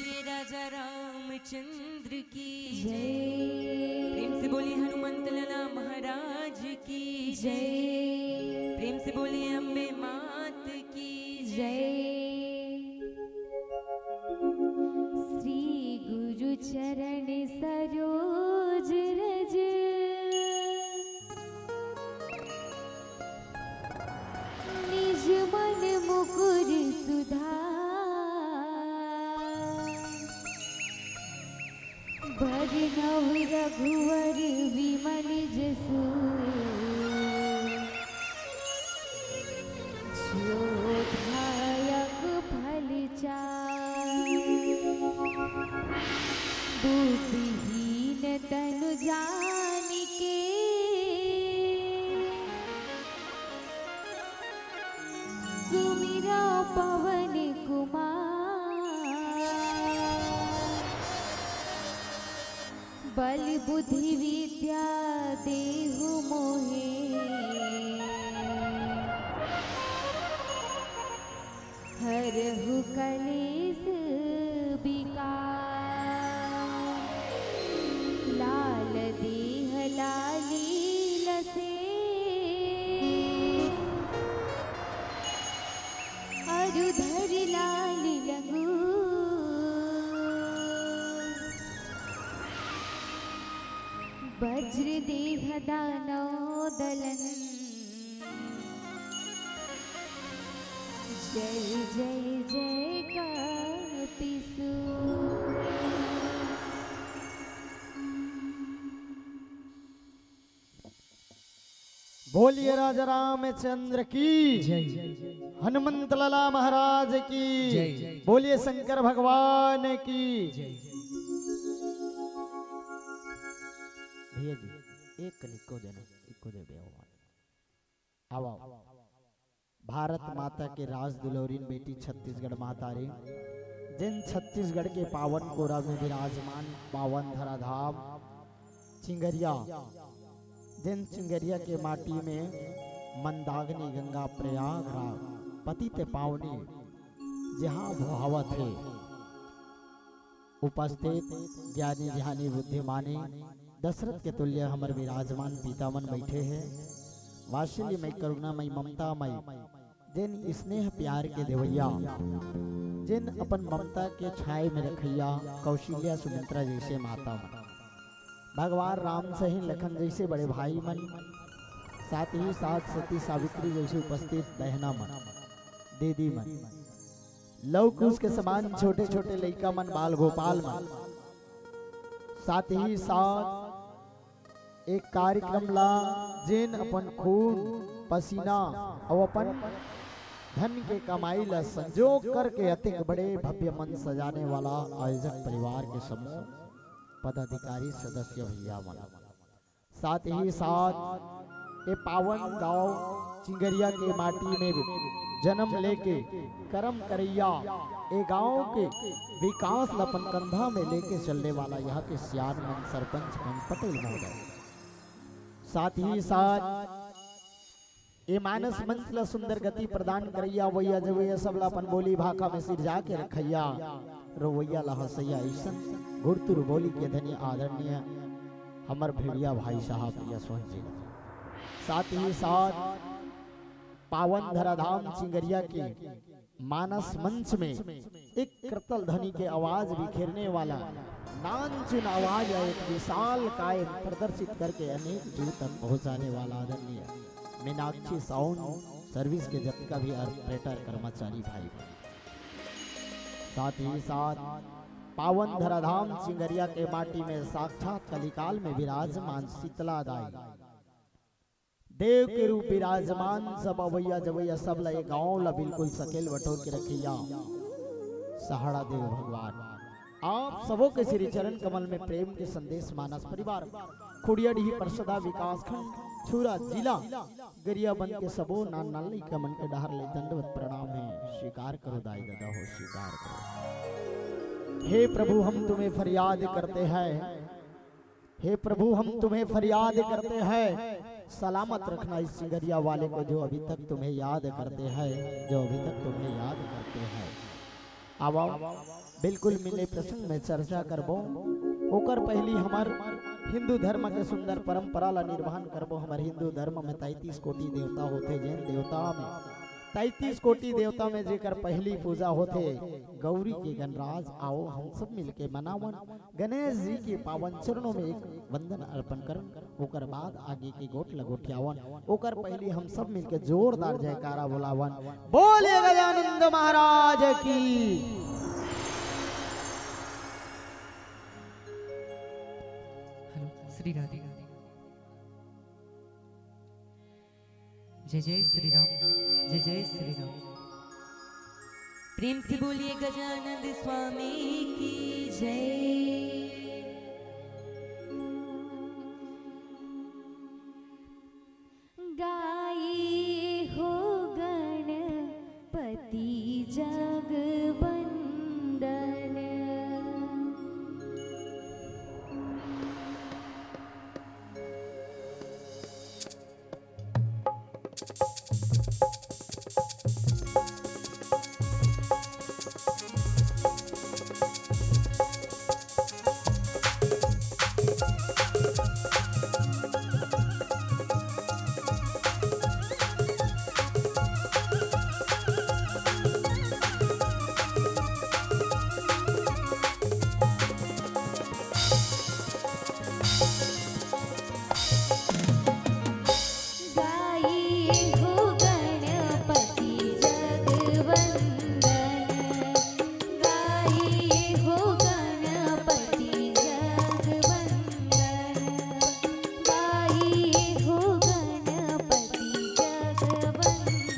बोलिए राजा रामचंद्र की जय। प्रेम से बोलिए हनुमंत लाला महाराज की जय। प्रेम से बोलिए अम्बे मात की जय। श्री गुरु चरण सरोज रज निज मन मुकुर सुधा भजनव रघुवर विमल जसु जोधायक फल बुद्धिहीन तनु जानिके सुमिरा पवन कुमार बल बुद्धि विद्या देहु मोहे हरहु कलेश विकार लाल देह लाली लसे अरुधर लाल लंगू वज्र देह दानव दलन जय जय जय कपिसु। बोलिए राजा रामचंद्र की जय। हनुमंत लाला महाराज की जय। बोलिए शंकर भगवान की जय। भैया जी एक कनिको देना इको दे बे आओ भारत माता के राज दुलौरीन बेटी छत्तीसगढ़ माता रे जिन छत्तीसगढ़ के पावन कोरा में विराजमान पावन धराधाम चिंगरिया जिन चिंगरिया के माटी में मंदाकिनी गंगा प्रयागराज पतित पावनी जहाँ भोहावत है उपस्थित ज्ञानी ध्यानी बुद्धिमानी दशरथ के तुल्य हमर विराजमान पितामन बैठे हैं वात्सल्यमय करुणामय ममतामय जिन स्नेह प्यार के देवैया जिन अपन ममता के छाए में रखैया कौशल्या सुमित्रा जैसे माता मन भगवान राम सही लखन जैसे बड़े भाई मन साथ ही साथ सती सावित्री जैसे उपस्थित बहना मन दीदी मन लव कुश के समान छोटे छोटे लड़का मन बाल गोपाल मन साथ ही साथ एक कार्यक्रम ला जिन अपन खून पसीना और अपन धन के कमाई ला संजोग करके अतिक बड़े भव्य मन सजाने वाला आयोजक परिवार के समूह पदाधिकारी सदस्य भैया मन साथ ही साथ ये पावन गांव चिंगरिया के माटी में जन्म लेके कर्म करैया ए गांव के विकास लपन कंधा में लेके चलने वाला यहाँ के सियान मन सरपंच मन पटेल महोदय साथ ही साथ ये मानस मंच ला सुंदर गति प्रदान करैया वैया जवैया सब ला अपन बोली भाखा में सिर जाके रखैया रोवैया ला हसैया ऐसन गुरतुर बोली के धनी आदरणीय हमर भेड़िया भाई साहब यशवंत जी साथ ही साथ पावन धराधाम चिंगरिया के मानस मंच में एक करतल ध्वनि के आवाज बिखेरने वाला नानचुन आवाज एक विशाल काय प्रदर्शित करके अनेक दूर तक पहुंचाने वाला आदरणीय मीनाक्षी साउंड सर्विस के जितना भी ऑपरेटर कर्मचारी भाई साथ ही साथ पावन धराधाम चिंगरिया के माटी में साक्षात कलिकाल में विराजमान शीतला दाई देव के रूप विराजमान सब अवैया जवैया सब लगे गाँव ला बिल्कुल सकेल बटोर के रखिया सहारा देव भगवान आप सबों के श्री चरण कमल में प्रेम के संदेश मानस परिवार खुड़ियाडीह परसदा विकास खंड छुरा जिला गरिया बन के सबो नान नाली कमन के डहर ले दंडवत प्रणाम है स्वीकार करो दाई दादा हो स्वीकार करो। हे प्रभु हम तुम्हें फरियाद करते हैं हे प्रभु हम तुम्हें फरियाद करते हैं सलामत रखना इस चिंगरिया वाले को जो अभी तक तुम्हें याद करते हैं जो अभी तक तुम्हें याद करते हैं। आओ बिल्कुल मिले प्रसंग में चर्चा करबो। ओकर पहली हमार हिंदू धर्म के सुंदर परंपरा ला निर्वहन करबो। हमारे हिंदू धर्म में 33 कोटि देवता होते। जैन देवता में 33 कोटि देवता में जेकर पहली पूजा होते गौरी के गणराज। आओ हम सब मिलके मनावन गणेश जी के पावन चरणों में एक वंदन अर्पण करन। ओकर बाद आगे की गोट लगोठियावन। ओकर पहली हम सब मिलके जोरदार जयकारा बुलावन। बोले गजानंद महाराज की। हेलो श्री राधे। जय जय श्री राम, जय जय श्री राम। प्रेम से बोलिए गजानंद स्वामी की जय। गाई हो गणपति जगवंदन। गणपति जगवंदन, गाये हो गणपति जगवंदन, गाये हो गणपति जगवंदन, गाये हो गणपति जगवंदन।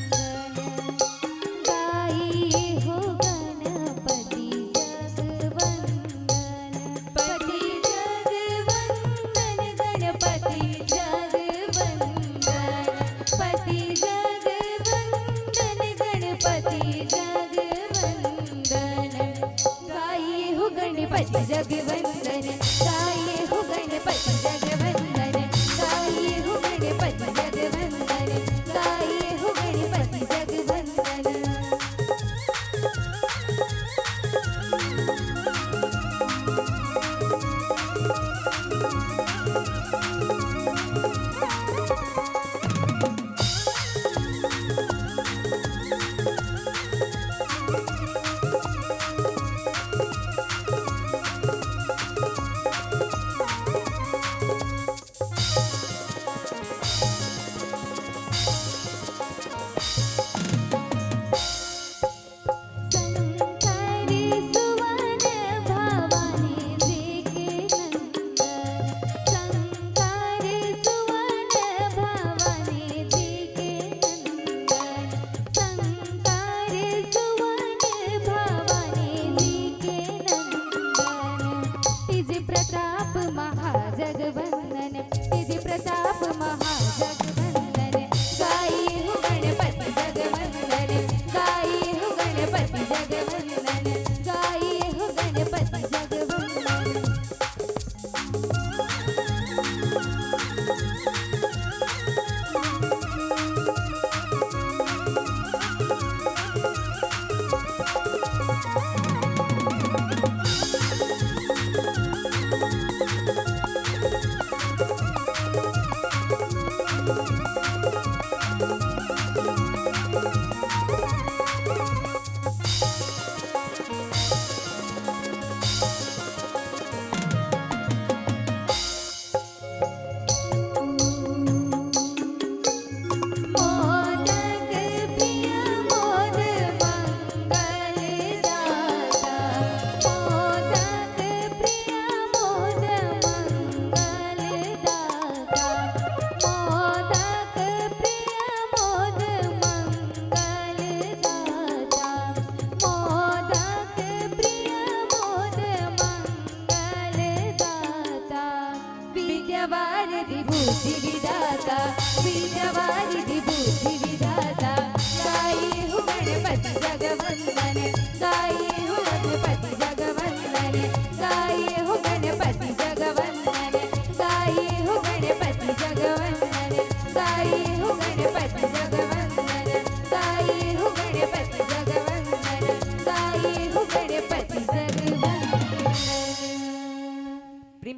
गणपति जगवंदन, गाये हो गणपति जगवंदन।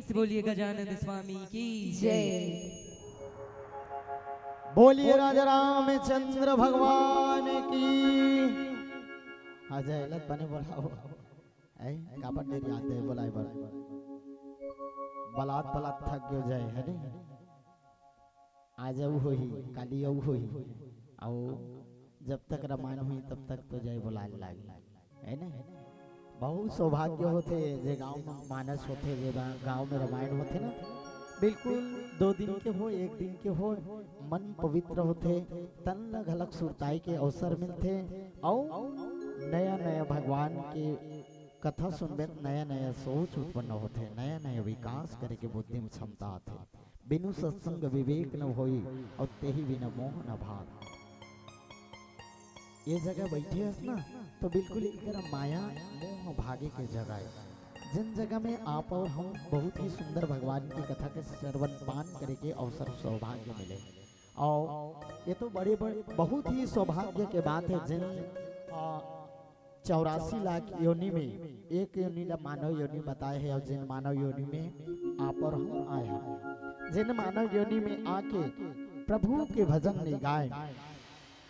से बोलिए गजानन स्वामी की जय। बोलिए राजा रामचंद्र भगवान की। अजय लत बने बोलाओ ऐ कापट देरी आते है बोलाए बर बलात बलात थक गयो जाए है नहीं आज औ होही काली औ होही आओ जब तक रामायण हुई तब तक तो जय बोलाए लागी है ना। बहुत सौभाग्य होते जे गांव में मानस होते जे गांव में रामायण होते ना बिल्कुल 2 दिन के हो 1 दिन के हो मन पवित्र होते तन घलक सुरताई के अवसर मिलते और नया नया भगवान के कथा सुनबे नया नया सोच उत्पन्न होते नया नया विकास करे के बुद्धि में क्षमता आते बिनु सत्संग विवेक न होई और तेही बिना मोह न भाग। ये जगह बैठे हस ना तो बिल्कुल एक माया मोह भागे के जगह है जिन जगह में आप और हम बहुत ही सुंदर भगवान की कथा के श्रवण पान करे के अवसर सौभाग्य मिले। और ये तो बड़े बड़े बहुत ही सौभाग्य के बात है जिन 84 लाख योनि में एक योनि मानव योनि बताए है और जिन मानव योनि में आप और हम आए हैं जिन मानव योनि में आके प्रभु के भजन नहीं गाए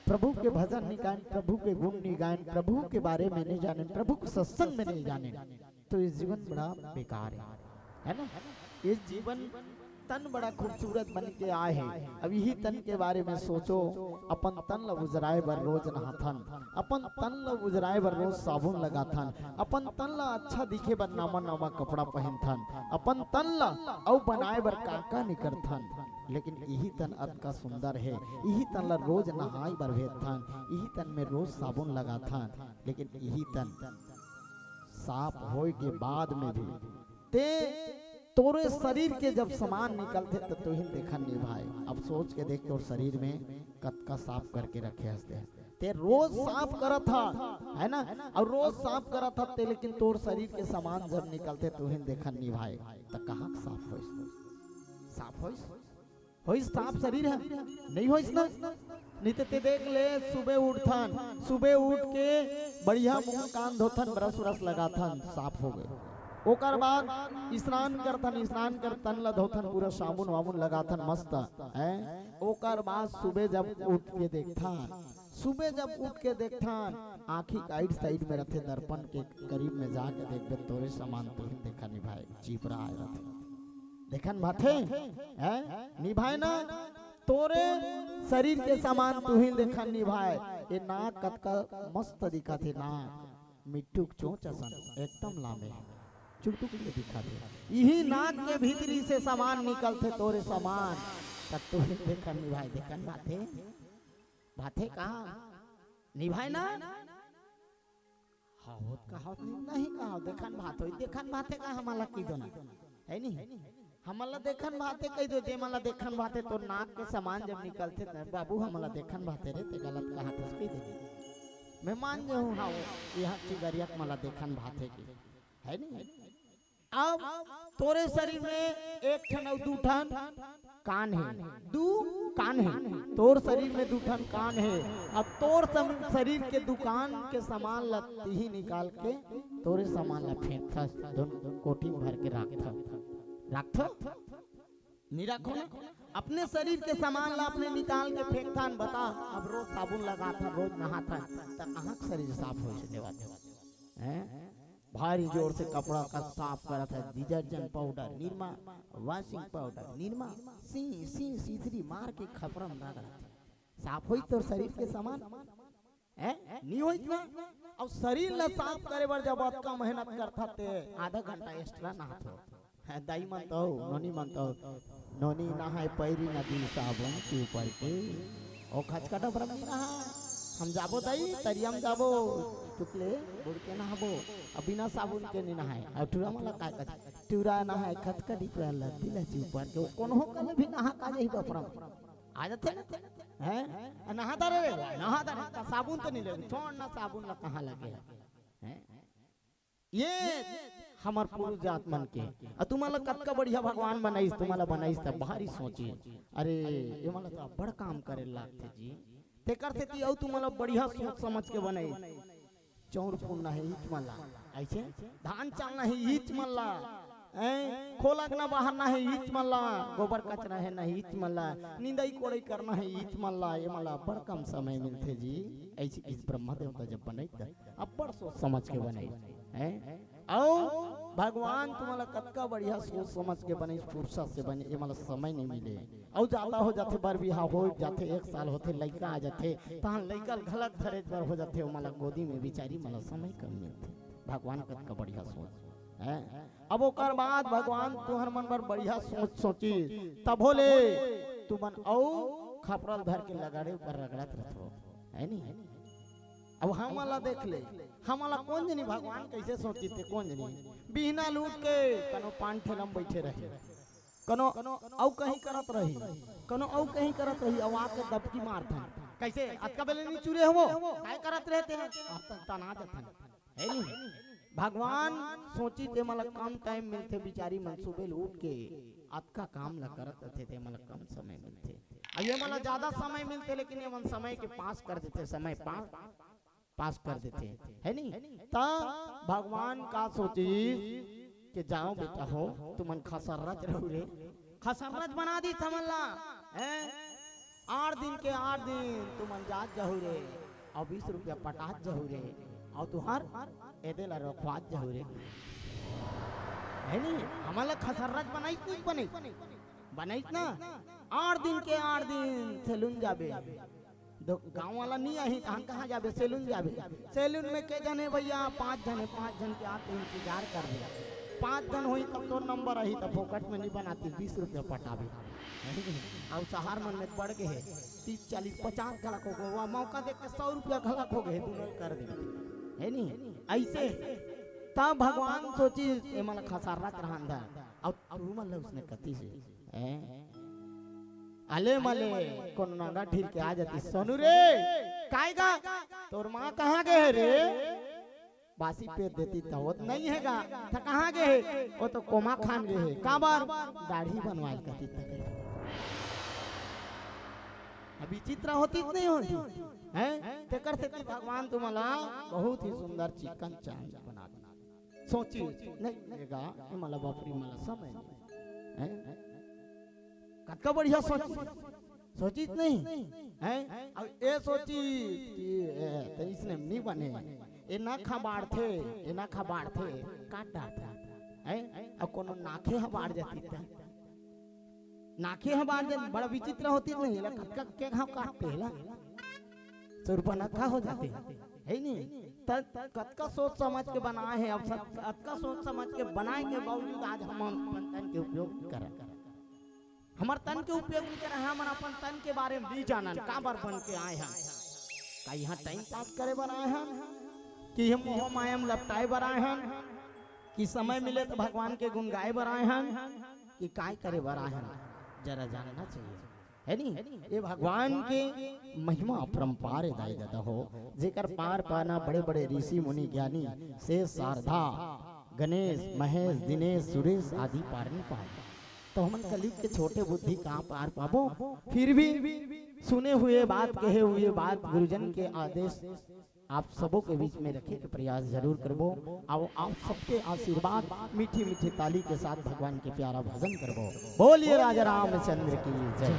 प्रभु के भजन नहीं गाए प्रभु के गुण नहीं गाए प्रभु के बारे में नहीं जाने प्रभु के सत्संग में नहीं जाने तो ये जीवन बड़ा बेकार है ना। ये जीवन तन बड़ा खूबसूरत बन के आए हैं अब यही तन के बारे में सोचो अपन तन ल उजराए बर रोज नहाथन अपन तन ल उजराए बर रोज साबुन लगाथन अपन तन ल अच्छा दिखे बर नवा नवा कपड़ा पहनथन अपन तन ल औ बनाए बर काका निकरथन लेकिन यही तन अत का सुंदर है यही तन ला रोज नहाई बर भेजथन यही तन में रोज साबुन लगाथन लेकिन यही तन साफ होए के बाद में भी ते तोरे शरीर के जब सामान निकलते तो तुहिन देखा नहीं भाई अब सोच के देख तोर शरीर में कतका साफ करके रखे हंसते ते रोज साफ करत था है ना और रोज साफ करत था ते लेकिन तोर शरीर के सामान जब निकलते तुहिन देखा नहीं भाई तो कहाँ साफ होइस साफ होइस साफ शरीर है नहीं होइस ना नहीं तो ते देख ले सुबह उठ के बढ़िया मुंह कान धोथन ब्रश व्रश लगाथन साफ हो गए ओकर बाद स्नान करतन ल धोथन पूरा साबुन वाबुन लगाथन मस्त है ओकर बाद सुबह जब उठ के देखथन आँखी साइड में रखे दर्पण के करीब में जाके देखबे तोरे सामान तो देखा निभाए चिपरा आए रथे देखन भाथे है निभाए ना तोरे शरीर के सामान तू ही देखा निभाए ये नाक कतका मस्त दिखा थे नाक मिट्टू चोंच असन एकदम लामे चुटुक के दिखा थे यही नाक के भीतरी से सामान निकलते तोरे सामान तब तू ही देखा निभाए देखन भाथे कहा निभाए ना हावत का हावत नहीं कहा देखन भाते का हमारा की दो ना है नहीं हमला देखन भाते कह दो जे मला देखन भाते तो नाक के सामान जब निकलते थे बाबू हमला देखन भाते रे ते गलत कहा था कह दे मैं मान जाऊं हां यहां की गरियक मला देखन भाते की है नहीं। अब तोरे शरीर में एक ठन और दू ठन कान है तोर शरीर में 2 ठन कान है अब तोर शरीर के दुकान के सामान लत्ती ही निकाल के तोरे सामान ला फेंकथा दोनों कोठी में भर के रखथा नहीं रखो ना अपने शरीर के सामान ला अपने निकाल के फेंकथा बता अब रोज साबुन लगाता रोज नहाता तब कहाँ शरीर साफ हो से देवा हैं भारी जोर से कपड़ा का साफ करा था detergent powder Nirma washing powder Nirma सीथरी मार के खपरा में डाल साफ होई तो शरीर के सामान है नहीं होई ना अब शरीर ला साफ करे बर जब अतका मेहनत करता ते आधा घंटा एक्स्ट्रा नहातो है दाई मन तो नोनी मन तो नोनी नहाए पैरी नदी साबुन के ऊपर के ओ खचकटा पर रहा हम जाबो दाई तरियम जाबो टुकले बुड़ के नहाबो अब बिना साबुन के नहीं नहाए और टूरा मला का टूरा नहाए खचकटी पर लती लची ऊपर के कोनो कल भी नहा का जही बपरम आ जाते हैं नहाता रे साबुन तो नहीं लगे छोड़ ना साबुन ला कहाँ लगे हैं ये हमार पूर्व जात मन के तुम्हारा कतका बढ़िया भगवान बनाइस तुम्हारा बनाइस तब भारी सोची अरे ये मला तो बड़ काम करे लागते जी ते करते ती औ तुम्हारा बढ़िया सोच समझ के बनाई चौर फूलना है ईच मल्ला ऐसे धान चालना है ईच मल्ला खोला ना बाहर ना है ईच मल्ला गोबर कचरा है ना ईच मल्ला निंदाई कोड़ाई करना है ईच मल्ला ये मल्ला बड़ कम समय मिलते जी ऐसी किस ब्रह्मा देवता जब बनाई था अब बड़ सोच समझ के बनाई हैं आओ भगवान तुम्हारा कतका बढ़िया सोच समझ के बने फुर्सत से बने ये मतलब समय नहीं मिले और ज्यादा हो जाते बार बिहा हो जाते 1 साल होते लड़का आ जाते तहां लड़का गलत धरे पर हो जाते मतलब गोदी में बिचारी मतलब समय कम मिलते भगवान कतका बढ़िया सोच है अब ओकर बाद भगवान तुहर मन पर बढ़िया सोच सोची तब होले तू मन औ खपरल धर के लगाड़े ऊपर रगड़त रहो है नी अब हमला देख ले हमला कौन जनी भगवान कैसे सोची थे कौन जनी बिना लूट के कनो पान ठेलम बैठे रहे कनो औ कहीं करत रही कनो औ कहीं करत रही अब आके दबकी मारथन कैसे अतका बेले नहीं चुरे हो काय करत रहते हैं तना जथन है नी भगवान सोची थे मतलब कम टाइम मिलते बिचारी मन सुबह उठ के अतका काम ला करत थे मतलब कम समय मिलते ये मतलब ज्यादा समय मिलते लेकिन ये मन समय के पास कर देते समय पास कर देते है नी तब भगवान का सोची कि जाओ बेटा हो तुमन खसरत रहो रे खसरत बना दी समझला हैं 8 दिन के 8 दिन तुमन जात जहू रे और 20 रुपया पटात जहू रे और तुहार एदे ला रखवात जहू रे है नी हमला खसरत बनाई नहीं बनाई ना 8 दिन के 8 दिन सैलून जाबे गांव वाला नहीं आई हम कहाँ जाबे सैलून जाबे सैलून में के जने भैया 5 जन के आते इंतजार कर दे 5 जन हुई तब तो नंबर आई तब फोकट में नहीं बनाती 20 रुपया पटावे और शहर मन में बढ़ गए 30 40 50 घलक हो गए मौका देख के 100 रुपया घलक हो गए दोनों कर दे है नी ऐसे तब भगवान सोची ये मन खसारत रहा अंदर और रूमल उसने कती से अले मले कौन नागा ठीक के आ जाती सोनू रे कायगा तोर माँ कहाँ गए रे बासी पे देती तो वो नहीं हैगा था कहाँ गए वो तो कोमा खान गए है काबर दाढ़ी बनवाई कती तक अभी चित्रा होती नहीं होती हैं ते करते भगवान तुम्हारा बहुत ही सुंदर चिकन चांद बना सोची नहीं रहेगा ये मला बापरी मला समय हैं कतका बढ़िया सोची नहीं हैं अब ये सोची कि इसने नहीं बने ये ना खबाड़ थे काट डाटा हैं अब कोनो नाखे हबाड़ जाती था नाखे हबाड़ जन बड़ा विचित्र होती नहीं ला कतका के हम काटते ला सुरपनखा हो जाते है नहीं कतका सोच समझ के बनाए हैं अब कतका सोच समझ के बनाए के बावजूद आज हम अपन तन के उपयोग कर हमार तन के उपयोग नहीं कर हम अपन तन के बारे में भी जानन का बार बन के आए हैं का यहाँ टाइम पास करे बनाए हैं कि हम मोह माया में लपटाए बनाए हैं कि समय मिले तो भगवान के गुण गाए बनाए हैं कि काय करे बनाए हैं जरा जानना चाहिए है नी ये भगवान के महिमा अपरंपार दाई दादा हो जेकर पार पाना बड़े बड़े ऋषि मुनि ज्ञानी शेष शारदा गणेश महेश दिनेश सुरेश आदि पार नहीं पाए तो हम कलयुग के छोटे बुद्धि कहाँ पार पाबो फिर भी सुने हुए बात कहे हुए बात गुरुजन के आदेश आप सबों के बीच में रखे के प्रयास जरूर करबो आओ आप सबके आशीर्वाद मीठी मीठी ताली के साथ भगवान के प्यारा भजन करबो बोलिए राजा रामचंद्र की जय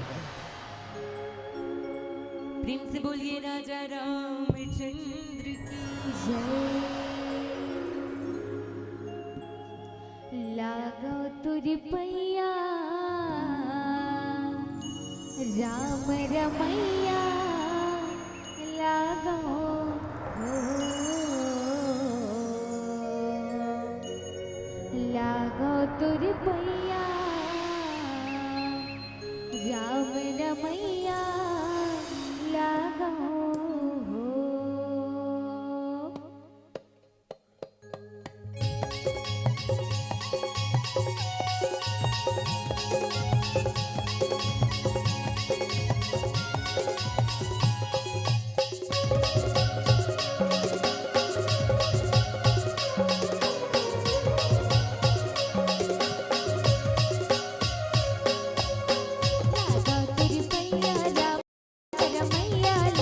प्रेम से बोलिए राजा रामचंद्र की जय लागो तुरी पैया राम रमैया लागो लागो तुरी पैया राम रमैया लागो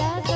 लागो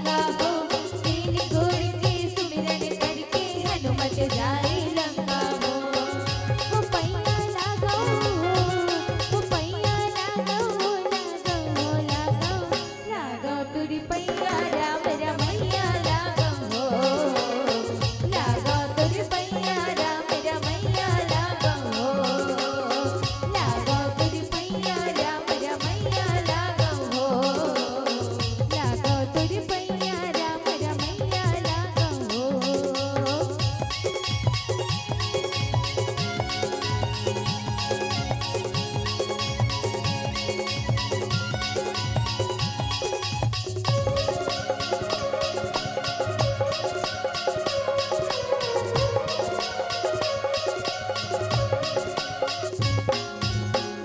लागा हो, तीन घोड़ के सुमिरन करके हनुमत जाए लंका हो। वो पैया लागा हो, वो पैया लागा हो, लागा हो, लागा तुरी पैया राम रमैया लागा हो, लागा तुरी पैया राम रमैया लागा हो, लागा तुरी पैया राम रमैया लागा हो, लागा तुरी पैया राम रमैया लागा हो।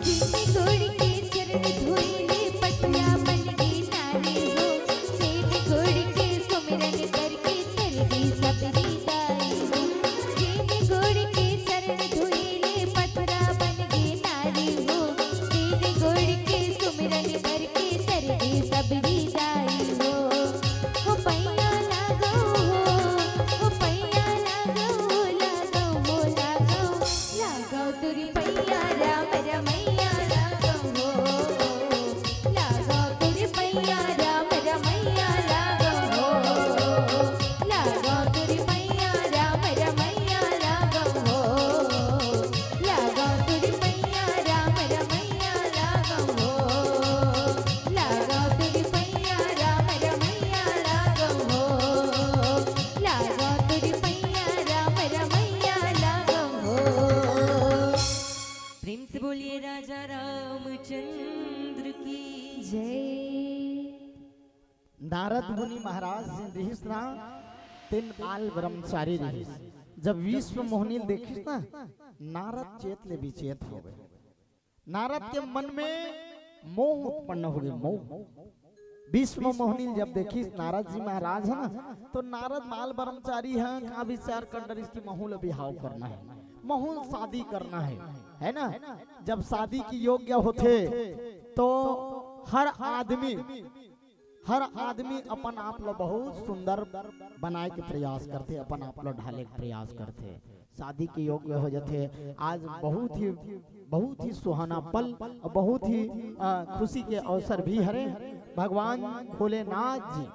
जिसने घोड़ के चरण धोइले पटिया बन गई नारी हो, सेठ घोड़ के सुमिरन करके तर गई सबरी दाई हो। जिसने घोड़ के चरण धोइले पटिया बन गई नारी हो, सेठ घोड़ के सुमिरन करके तर गई सबरी दाई हो। वो पैया लागा हो, वो पैया लागा हो, लागा हो, लागा हो, लागा तुरी पैया राम रमैया लागा हो, लागा तुरी पैया राम रमैया लागा हो, लागा तुरी पैया राम रमैया लागा हो, लागा तुरी पैया राम रमैया लागा हो, लागा तुरी पैया राम रमैया लागा हो, लागा तुरी पैया राम रमैया लागा हो। प्रेम से बोलिए राजा रामचंद्र की जय। नारद मुनि महाराज रहीस ना तीन काल ब्रह्मचारी रहीस। जब विश्व मोहनी देखिस ना, नारद चेत ले विचेत हो गए। नारद के मन में मोह उत्पन्न हो गई, मोह। विश्व मोहनी जब देखिस नारद जी महाराज है ना, तो नारद माल ब्रह्मचारी है, का विचार कर इसकी महूल बिहाव करना है, महूल शादी करना है ना। जब शादी की योग्य होते तो हर आदमी अपन आप लो बहुत सुंदर बनाए के प्रयास करते, अपन आप लो ढाले के प्रयास करते, शादी के योग्य हो जाते। आज बहुत ही सुहाना पल, बहुत ही खुशी के अवसर भी हरे। भगवान भोलेनाथ जी,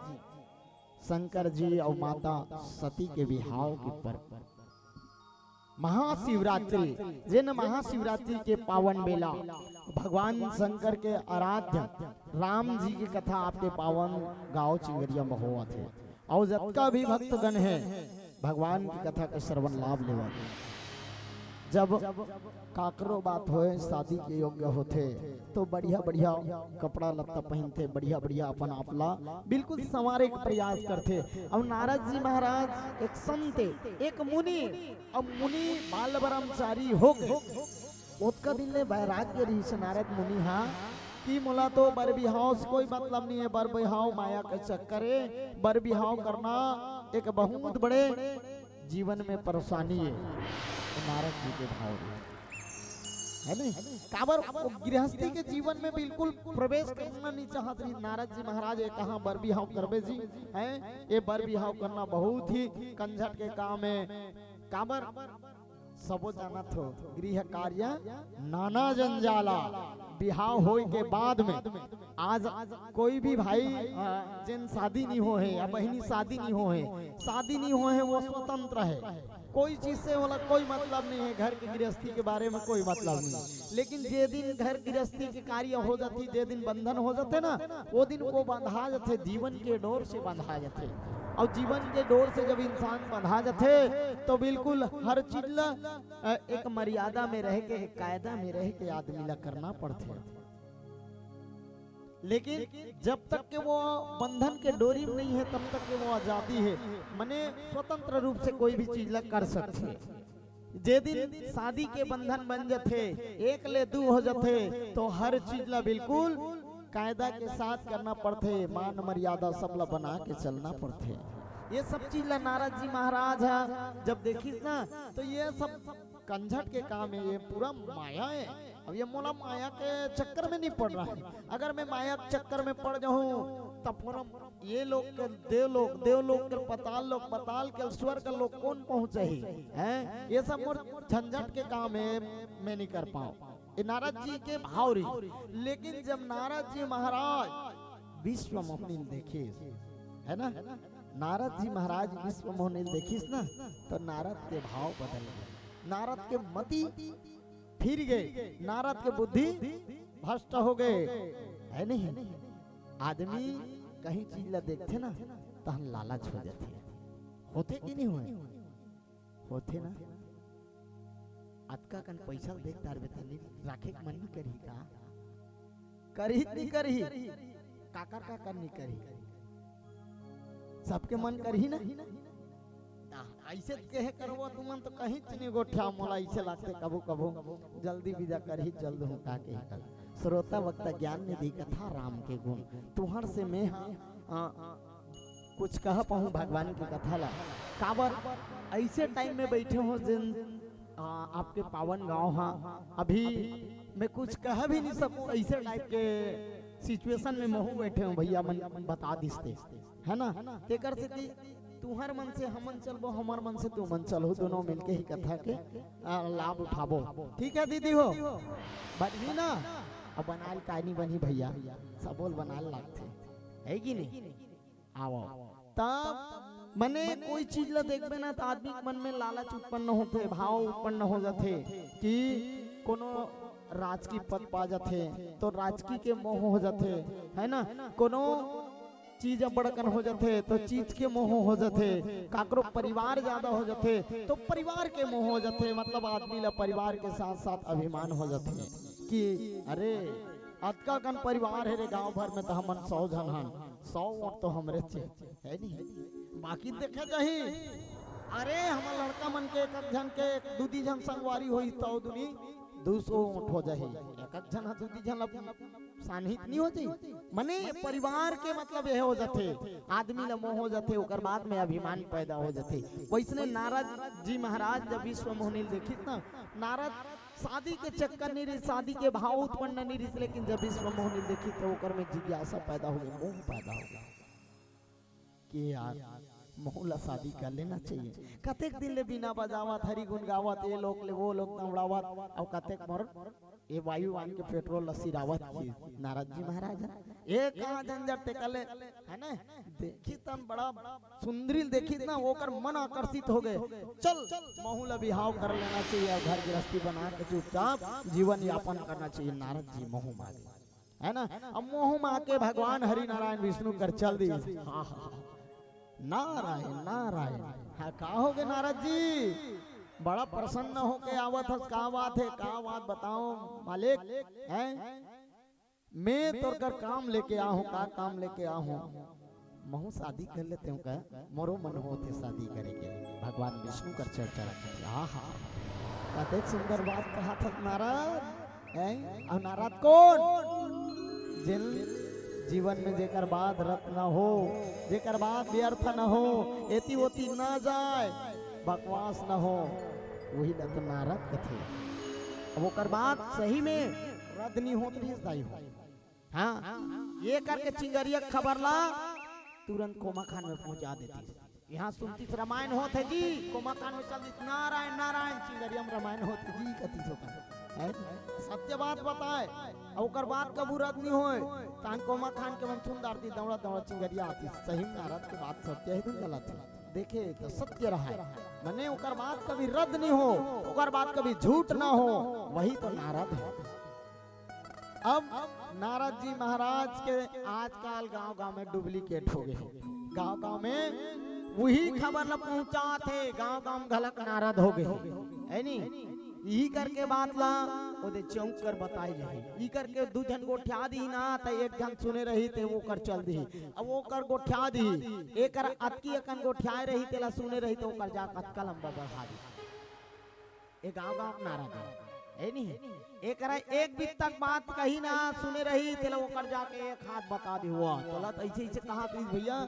शंकर जी और माता सती के विवाह के पर महाशिवरात्रि, जिन महाशिवरात्रि के पावन बेला भगवान शंकर के आराध्य राम जी की कथा आपके पावन गांव चिंगरिया में हुआ थे। और जबका भी भक्तगण है भगवान की कथा के श्रवण लाभ लेवा। जब काकरो बात होए शादी के योग्य होते तो बढ़िया बढ़िया कपड़ा लत्ता पहनते, बढ़िया बढ़िया अपन आपला बिल्कुल संवारे के प्रयास करते। और नारद जी महाराज एक संत, एक मुनि, अब मुनि बाल ब्रह्मचारी हो गए। उसका दिन ले वैराग्य रही से नारद मुनि हाँ कि मोला तो बर बिहाव से कोई मतलब नहीं है, बर बिहाव माया के चक्कर है, बर बिहाव करना एक बहुत बड़े जीवन में परेशानी है। तो नारद जी के भाव है नहीं, काबर गृहस्थी के जीवन में बिल्कुल प्रवेश करना नहीं चाहते। नारद जी महाराज ये कहाँ बर बिहाव करबे जी हैं, ये बर बिहाव करना बहुत ही कंझट के काम है। काबर सबो जानत हो गृह कार्य नाना जंजाला, बिहाव होए के बाद में आज कोई भी भाई जिन शादी नहीं हो है या बहनी शादी नहीं हो है, शादी नहीं हो है वो स्वतंत्र है, कोई चीज से वाला कोई मतलब नहीं है, घर की गृहस्थी के बारे में कोई मतलब नहीं। लेकिन जे दिन घर गृहस्थी के कार्य हो जाती, जे दिन बंधन हो जाते ना, वो दिन वो बंधा जाते, जीवन के डोर से बंधा जाते। और जीवन के डोर से जब इंसान बंधा जाते तो बिल्कुल हर चीज एक मर्यादा में रह के, एक कायदा में रह के आदमी ला करना पड़ते। लेकिन जब तक के वो बंधन के डोरी में नहीं है तब तक के वो आजादी है, माने स्वतंत्र रूप से कोई भी चीज ला कर सकते। जे दिन शादी के बंधन बन जाते, एक ले दू हो जाते, तो हर चीज ला बिल्कुल कायदा के साथ करना पड़ते, मान मर्यादा सब ला बना के चलना पड़ते। ये सब चीज ला नारद जी महाराज है जब देखिस ना, तो ये सब कंझट के काम है, ये पूरा माया है। अब ये मोला माया के चक्कर में नहीं पड़ रहा है। अगर मैं माया के चक्कर में पड़ जाऊं तब पूरा ये लोग के देवलोक के पताल के स्वर्ग लोग कौन पहुंचे ही हैं? ये सब मोर झंझट के काम है, मैं नहीं कर पाऊं। ये नारद जी के भाव रही। लेकिन जब नारद जी महाराज विश्व मोहनील देखिए, है ना, नारद जी महाराज विश्व मोहनील देखिस ना, तो नारद के भाव बदल गए, नारद के मति फिर गए, नारद के बुद्धि भ्रष्ट हो गए, है नहीं? आदमी कहीं चीज ला देखते ना तो हम लालच हो जाते हैं, होते कि नहीं हुए? होते ना। अतका कन पैसा देख तार बेतली राखे मन नहीं करी का, करी नहीं करी, काकर का कर नहीं करी, सबके मन करही ना। ऐसे कहे करबो तुमन तो कहीं चनी गोठा मोला ऐसे लागते कबो कबो जल्दी विदा करही, जल्द हूं का के कर। श्रोता वक्ता ज्ञान निधि कथा राम के गुण, तुहर से मैं कुछ कह पाऊं भगवान की कथा ला। काबर ऐसे टाइम में बैठे हो जिन आपके पावन गांव हाँ, अभी मैं कुछ कह भी नहीं सकूं, ऐसे टाइप के सिचुएशन में महू बैठे हो भैया, मन बता दिसते, है ना। तेकर से तुहर मन से हमन चलबो, हमार मन से तू मन चलो, दोनों मिलके ही कथा के लाभ उठाबो। ठीक है दीदी हो बनी ना, अब बनाल का नहीं बनी भैया, सबोल बनाल लागते है कि नहीं? आओ तब मने कोई चीज ला देखबे ना तो आदमी के मन में लालच उत्पन्न होते, भाव उत्पन्न हो जाते कि कोनो राजकी पद पा जाते तो राजकी के मोह हो जाते, है ना। कोनो चीज बड़कन हो जाते तो चीज के मोह हो जाते, काकरो परिवार ज्यादा हो जाते तो परिवार के मोह हो जाते। मतलब आदमी ला परिवार के साथ साथ अभिमान हो जाते कि अरे अतका कन परिवार है रे, गांव भर में तो हमन 100 जन हन, 100 वोट तो हमरे है नहीं, बाकी देखे जाही अरे हमार लड़का मन के एक जन के 2 जन संगवारी होई तो दुनी 200 वोट हो जाही, एक जन 2 जन सानिहित नहीं होती। मने परिवार के मतलब यह हो जाते, आदमी ला मोह हो जाते, ओकर बाद में अभिमान पैदा हो जाते। वैसने नारद जी महाराज जब विश्व मोहनील देखित ना, नारद शादी के चक्कर नहीं रही, शादी के भाव उत्पन्न नहीं रही, लेकिन जब विश्व मोहनील देखी तो ओकर में जिज्ञासा पैदा हो गई, मोह पैदा हो गया कि यार मोहला शादी कर लेना चाहिए। कतेक दिन ले बिना बजावत हरी गुन गावत, ये लोग ले वो लोग दौड़ावत, और कतेक मर ये वायुवान के पेट्रोल सिरावत नारद जी महाराज ये कहां झंझट टेकले, है ना। देखी तन बड़ा सुंदरी देखी ना, ओकर मन आकर्षित हो गए, चल मोहला बिहाव कर लेना चाहिए और घर गृहस्थी बना के चुपचाप जीवन यापन करना चाहिए। नारद जी मोह मांगे, है ना। अब मोह मांग के भगवान हरि नारायण विष्णु कर चल दी। नारायण नारायण, हाँ का हो गए नारद जी, बड़ा प्रसन्न होके आवत है, का बात है, का बात बताओ मालिक, हैं मैं तो कर काम लेके आ हूँ, का काम लेके आ हूँ, महू शादी कर लेते हूँ, का मोरो मन होते शादी करे के। भगवान विष्णु कर चर्चा रखते, आहा कतेक सुंदर बात कहा था नारद, हैं और नारद कौन? जिन जीवन में जेकर बाद रत न हो, जेकर बाद व्यर्थ न हो, एती ओती न जाए, बकवास न हो, वही तो नारद कथे। अब ओकर बात सही में रद्द नहीं होती हो। हाँ ये करके चिंगरिया खबर ला तुरंत कोमा खान में पहुंचा देती। यहाँ सुनती रामायण होते जी, कोमा खान में चल नारायण नारायण, चिंगरिया में रामायण होती जी, कथी है सत्य बात बताए, और बात कबू रद्द नहीं होए। कान कोमा खान के मन सुंदर दी दौड़ा दौड़ा चिंगरिया आती, सही नारद की बात सत्य है, तुम गलत है। देखे तो सत्य रहा है, मने ओकर बात कभी रद्द नहीं हो, ओकर बात कभी झूठ ना हो, वही तो नारद है। अब नारद जी महाराज के आजकल गांव-गांव में डुप्लीकेट हो गए, गांव-गांव में वही खबर न पहुंचा थे, गांव-गांव में गलत नारद हो गए, है नहीं। यही करके बात ला ओदे चौंक कर बताई रही, ई करके 2 जन गोठ्या दी ना त 1 जन सुने रही ते वो कर चल दी, अब वो कर गोठ्या दी, एक अतकी अकन गोठ्याए रही तेला सुने रही तो कर जा अतका लंबा बढ़ा दी। ए गांव-गांव नारद है नहीं, एक बीत तक बात कही ना सुने रही तेला वो कर जाके एक हाथ बता दी, हुआ चला ऐसे ऐसे कहा प्लीज भैया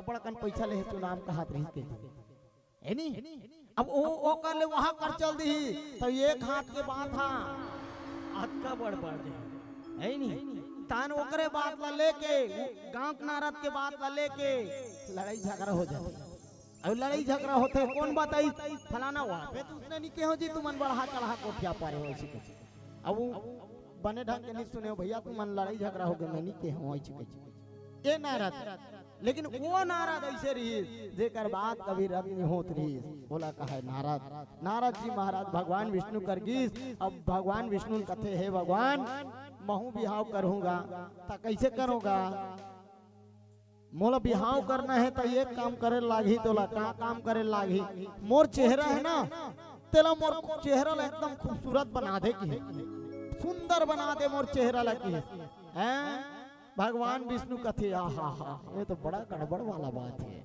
बड़कन पैसा ले तू नाम कहा रही के, है नहीं। अब वो कर ले वहां कर चल दी तो एक हाथ के बात था, हाथ का बढ़ दे, है नहीं। तान ओकरे बात ला लेके गांव के नारद के बात ला लेके लड़ाई झगड़ा हो जाती। और लड़ाई झगड़ा होते कौन बात आई फलाना वहां पे तो उसने नहीं कहो जी तुम बढ़ा चढ़ा कोठिया पारे हो ऐसी कुछ। अब वो बने ढंग के नहीं सुने हो भैया तुम लड़ाई झगड़ा हो गए मैं नहीं कहो ऐसी ये नारद। लेकिन वो नारद ऐसे रही जेकर बात कभी रब नहीं होत रही। बोला कहा नारद नारद जी महाराज भगवान विष्णु कर गीस। अब भगवान विष्णु कथे है भगवान महू बिहाव करूंगा तो कैसे करूंगा मोला बिहाव करना है तो ये काम करे लागी तो ला कहाँ काम करे लागी मोर चेहरा है ना तेला मोर चेहरा ला एकदम खूबसूरत बना दे की सुंदर बना दे मोर चेहरा लगी है। भगवान विष्णु कथे आहा हा ये तो बड़ा गड़बड़ वाला बात है।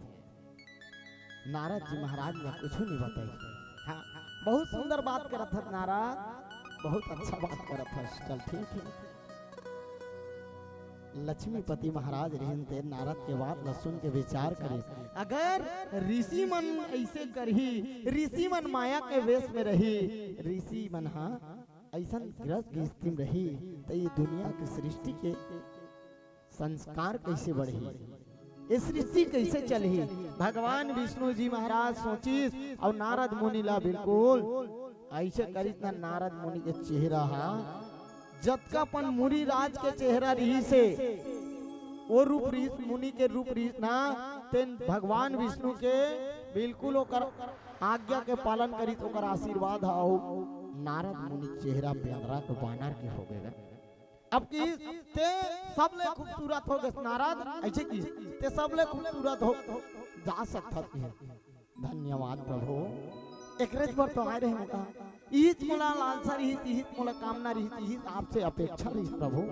नारद जी महाराज ने कुछ नहीं बताई। हाँ बहुत सुंदर बात करत था नारद बहुत अच्छा बात करत था। चल ठीक है। लक्ष्मीपति महाराज रहते नारद के बात न सुन के विचार करे अगर ऋषि मन ऐसे करही ऋषि मन माया के वेश में रही ऋषि मन हाँ ऐसा ग्रस्त की स्थिति में रही तो ये दुनिया की सृष्टि के संस्कार कैसे बढ़ी ये सृष्टि कैसे चली। भगवान विष्णु जी महाराज सोचिस और नारद मुनि ला बिल्कुल ऐसे करी नारद मुनि के चेहरा जतकापन मुनि राज के चेहरा रही से वो रूप रीस मुनि के रूप रीस ना तेन भगवान विष्णु के बिल्कुल ओकर आज्ञा के पालन करी तो ओकर आशीर्वाद आओ नारद मुनि चेहरा प्यारा के बानर के हो गए। अब की ते सब ले खूबसूरत हो गए नारद ऐसे की ते सब ले खूबसूरत हो जा सकता है। धन्यवाद प्रभु एकरेज पर तो आए रहे का ईत मोला लालसा रही ईत मोला कामना रही ईत आपसे अपेक्षा रही प्रभु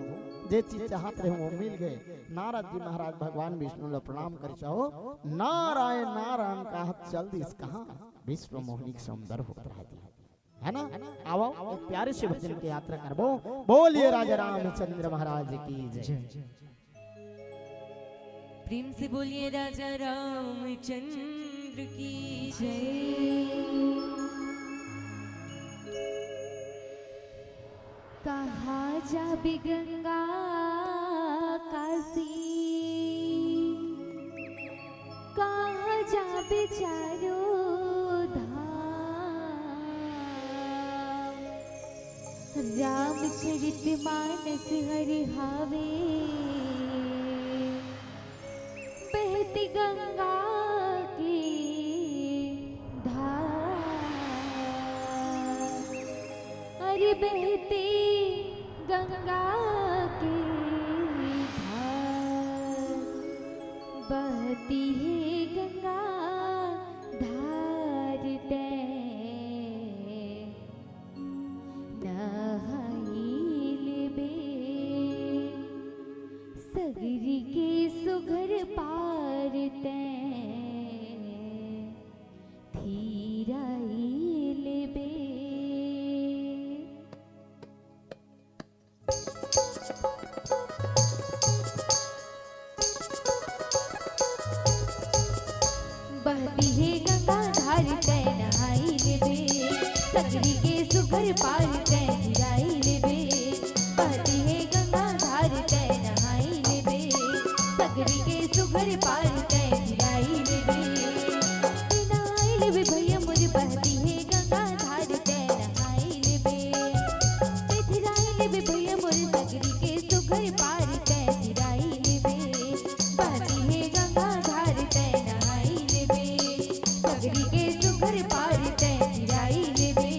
जे चीज चाहत रहे वो मिल गए। नारद जी महाराज भगवान विष्णु ला प्रणाम कर चाहो नारायण नारायण का चल दिस कहां विश्व मोहनी सुंदर हो रहती है ना। आओ एक प्यारे से भजन की यात्रा करबो। बोलिए राजा रामचंद्र महाराज की जय। प्रेम से बोलिए राजा रामचंद्र की जय। कहाँ जाबे गंगा काशी कहाँ जाबे चारों धाम रामचरितमानस हरि हावे बहती गंगा की धार अरे बहती गंगा की धार बहती है गंगा धार ते सगरी के सुघर पार ते धीराई लेबे। बहती है गंगा धार ते नहाई लेबे सगरी के सुघर पार ते धीराई लेबे। बहती है गंगा धार ते नहाई लेबे सगरी के सुघर पार ते धीराई लेबे। नहाई लेबे भैया मुझे बहती है गंगा धार ते नहाई लेबे धीराई लेबे भैया मुझे सगरी के सुघर पार ते धीराई लेबे। बहती है गंगा धार ते नहाई लेबे सगरी के सुघर पार ते धीराई लेबे।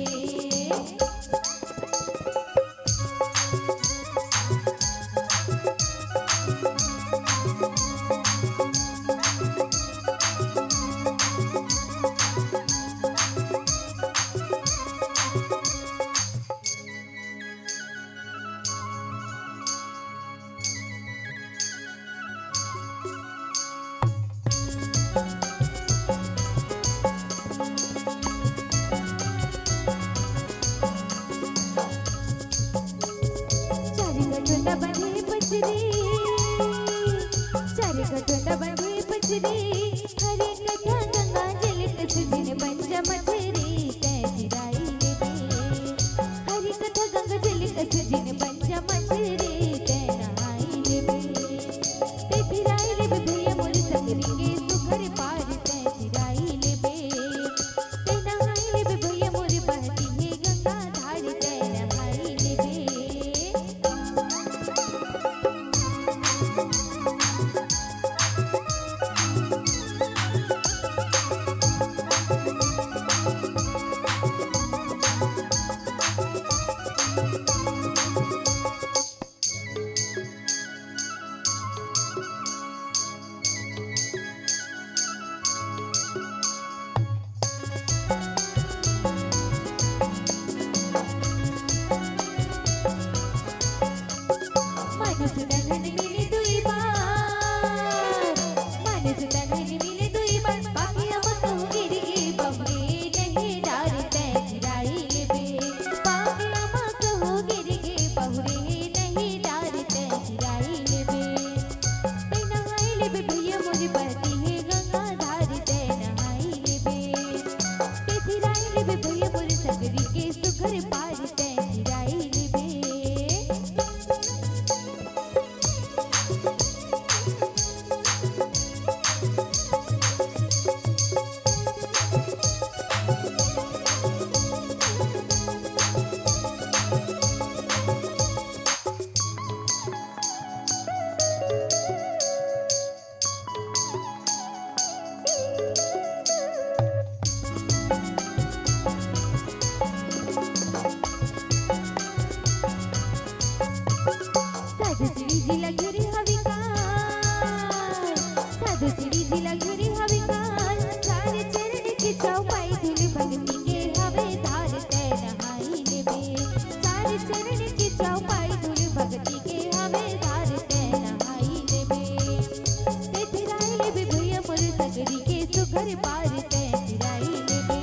सगरी के सुघर पार ते तिराई लेबे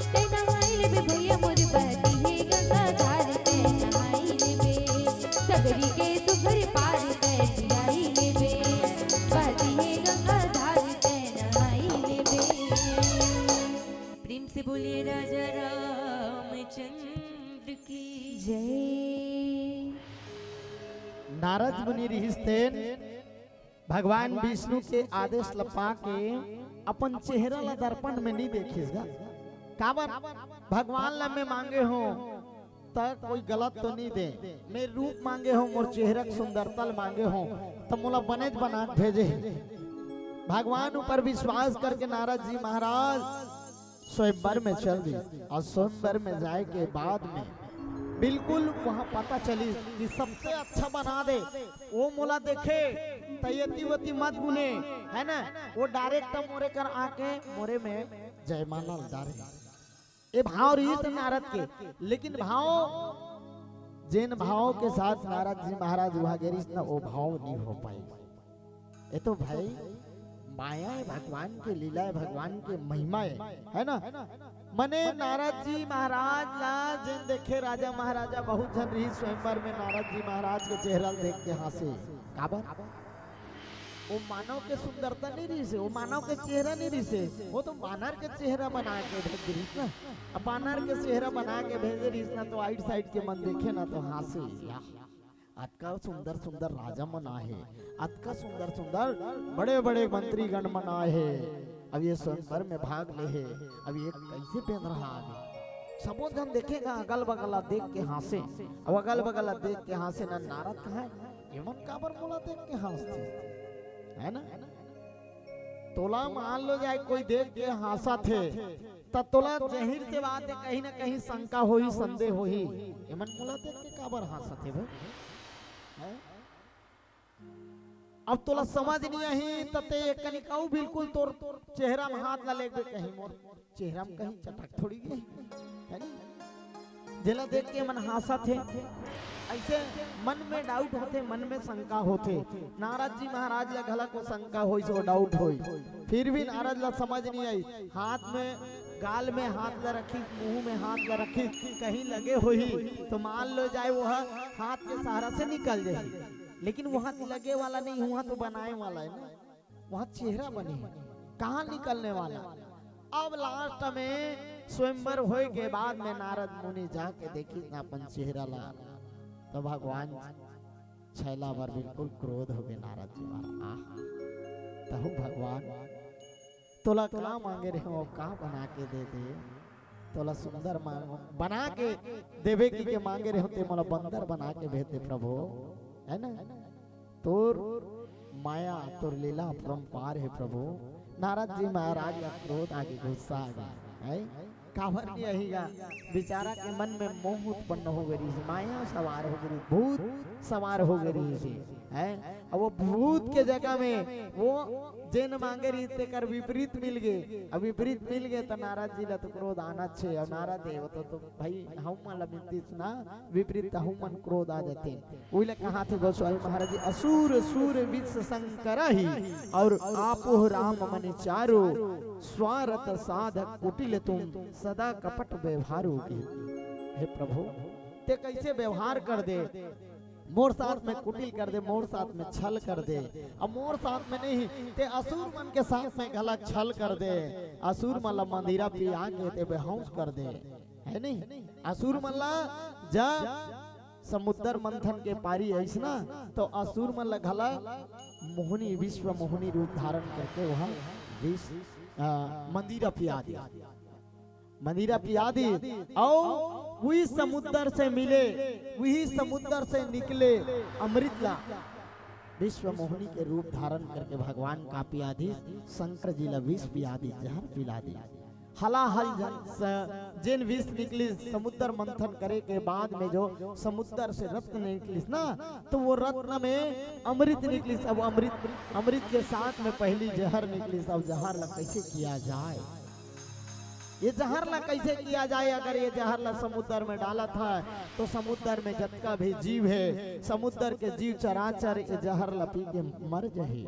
ते नहाई लेबे भैया मोर बहती है गंगा धार ते नहाई लेबे सगरी के सुघर पार ते तिराई लेबे बहती है गंगा धार ते नहाई लेबे। प्रेम से बोलिए राजा रामचंद्र की जय। नारद मुनि रिश्तेन भगवान विष्णु के आदेश लपा के अपन चेहरा ला दर्पण में नहीं देखिएगा। काबर भगवान ला मैं मांगे हो तक कोई गलत तो नहीं दे, मैं रूप मांगे हो मोर चेहरा की सुंदरता मांगे हो तो मोला बनेज बना के भेजे। भगवान ऊपर विश्वास करके नारद जी महाराज स्वयंवर में चल दिए और स्वयंवर में जाए के बाद में बिल्कुल वहाँ पता चली कि सबसे अच्छा बना दे वो मोला देखे तयती मत गुने है ना, वो डायरेक्ट मोरे कर आके मोरे में जयमाला डाले। ये भाव रही तो नारद के, लेकिन भाव जिन भाव के साथ नारद जी महाराज वहाँ गिरी ना वो भाव नहीं हो पाई। ये तो भाई माया है, भगवान की लीला है, भगवान की महिमा है ना। मने नारद जी महाराज ला जिन देखे राजा महाराजा बहुत जन रही स्वयंवर में नारद जी महाराज के चेहरा देख के हंसे। काबर वो मानव के सुंदरता नहीं रही से, वो मानव के चेहरा नहीं रही से, वो तो बानर के चेहरा बना के भेज रही ना। अब बानर के चेहरा बना के भेज रही ना तो आइट साइड के मन देखे ना तो हंसे। अतका सुंदर सुंदर राजा मन आहे, अतका सुंदर सुंदर बड़े बड़े मंत्री गण मन आहे, अब ये स्वयंवर में भाग ले है, अब ये कैसे पहन रहा आगे। सबो जन देखेगा अगल बगल देख के हंसे, अब अगल बगल देख के हंसे ना नारद कहा ये मन काबर मोला देख के हंसते है ना। तोला मान लो जाए कोई देख के हंसा थे तब तोला जहिर से बात है, कहीं ना कहीं शंका होई संदेह होई ये मन मोला देख के काबर हंसा थे भाई। अब तोला समझ नहीं आई तते कनिकाऊ बिल्कुल तोर चेहरा में हाथ ला लेके कहीं मोर चेहरा में कहीं चटक थोड़ी गई है नी। जिला देख के मन हंसा थे, ऐसे मन में डाउट होते, मन में शंका होते। नारद जी महाराज ला घला को शंका होई सो डाउट होई, फिर भी नारद ला समझ नहीं आई। हाथ में गाल में हाथ ला रखी, मुंह में हाथ ला रखी, कहीं लगे हुई तो मान लो जाए वो हाथ के सहारा से निकल जाए, लेकिन वहाँ लगे वाला नहीं, वहाँ तो बनाए वाला है ना, वहाँ चेहरा बने कहाँ निकलने वाला। अब लास्ट में स्वयंवर होए के बाद में नारद मुनि जाके देखी ना अपन चेहरा ला तो भगवान छैला भर बिल्कुल क्रोध हो गए नारद जी महाराज। तो भगवान तोला क्या मांगे रहे हो, का बना के दे दे, तोला सुंदर बना के देवे की मांगे रहे हो ते मोला बंदर बना के भेज दे प्रभु है ना। तोर माया तोर लीला परम्पार है प्रभु। नारद जी महाराज का क्रोध आगे गुस्सा आ गया है, काबर नहीं आएगा। बेचारा के मन में मोह उत्पन्न हो गई, माया सवार हो गई, भूत सवार हो गई है। अब वो भूत के जगह में वो जिन मांगे रही ते कर विपरीत मिल गए। अब विपरीत मिल गए तो नारद जी ला तो क्रोध आना छे। और नारद देव तो भाई हम मन मिलती ना विपरीत हम मन क्रोध आ जाते। ओइला कहा थे गोस्वामी महाराज जी, असुर सूर विश्व शंकर ही और आपो राम मन चारो, स्वारत साधक कुटिल तुम सदा कपट व्यवहारो की। हे प्रभु ते कैसे व्यवहार कर दे, मोर साथ में कुटिल कर दे, मोर साथ में छल कर दे। अब मोर साथ में नहीं ते असुर मन के साथ में गलत छल कर दे, असुर मन मंदिरा पिया के ते बेहोश कर दे है नहीं। असुर मन जा समुद्र मंथन के पारी ऐसना तो असुर मन घला मोहनी विश्व मोहनी रूप धारण करके वहाँ मंदिरा पिया दिया, मंदिरा पिया दी। और वही समुद्र से मिले, वही समुद्र से निकले अमृत ला विश्व मोहनी के रूप धारण करके भगवान का पिया दी। शंकर जी ला विष पिया दी, जहर पिला दी। हलाहल जिन विष निकली समुद्र मंथन करे के बाद में जो समुद्र से रत्न निकली ना तो वो रत्न में अमृत निकली। अब अमृत के साथ में पहली जहर निकली। अब जहर ला कैसे किया जाए, ये जहर ला कैसे किया जाए। अगर ये जहर ला समुद्र में डाला था तो समुद्र में जितना भी जीव है, समुद्र के जीव चराचर ये जहर ला पी के मर जाए।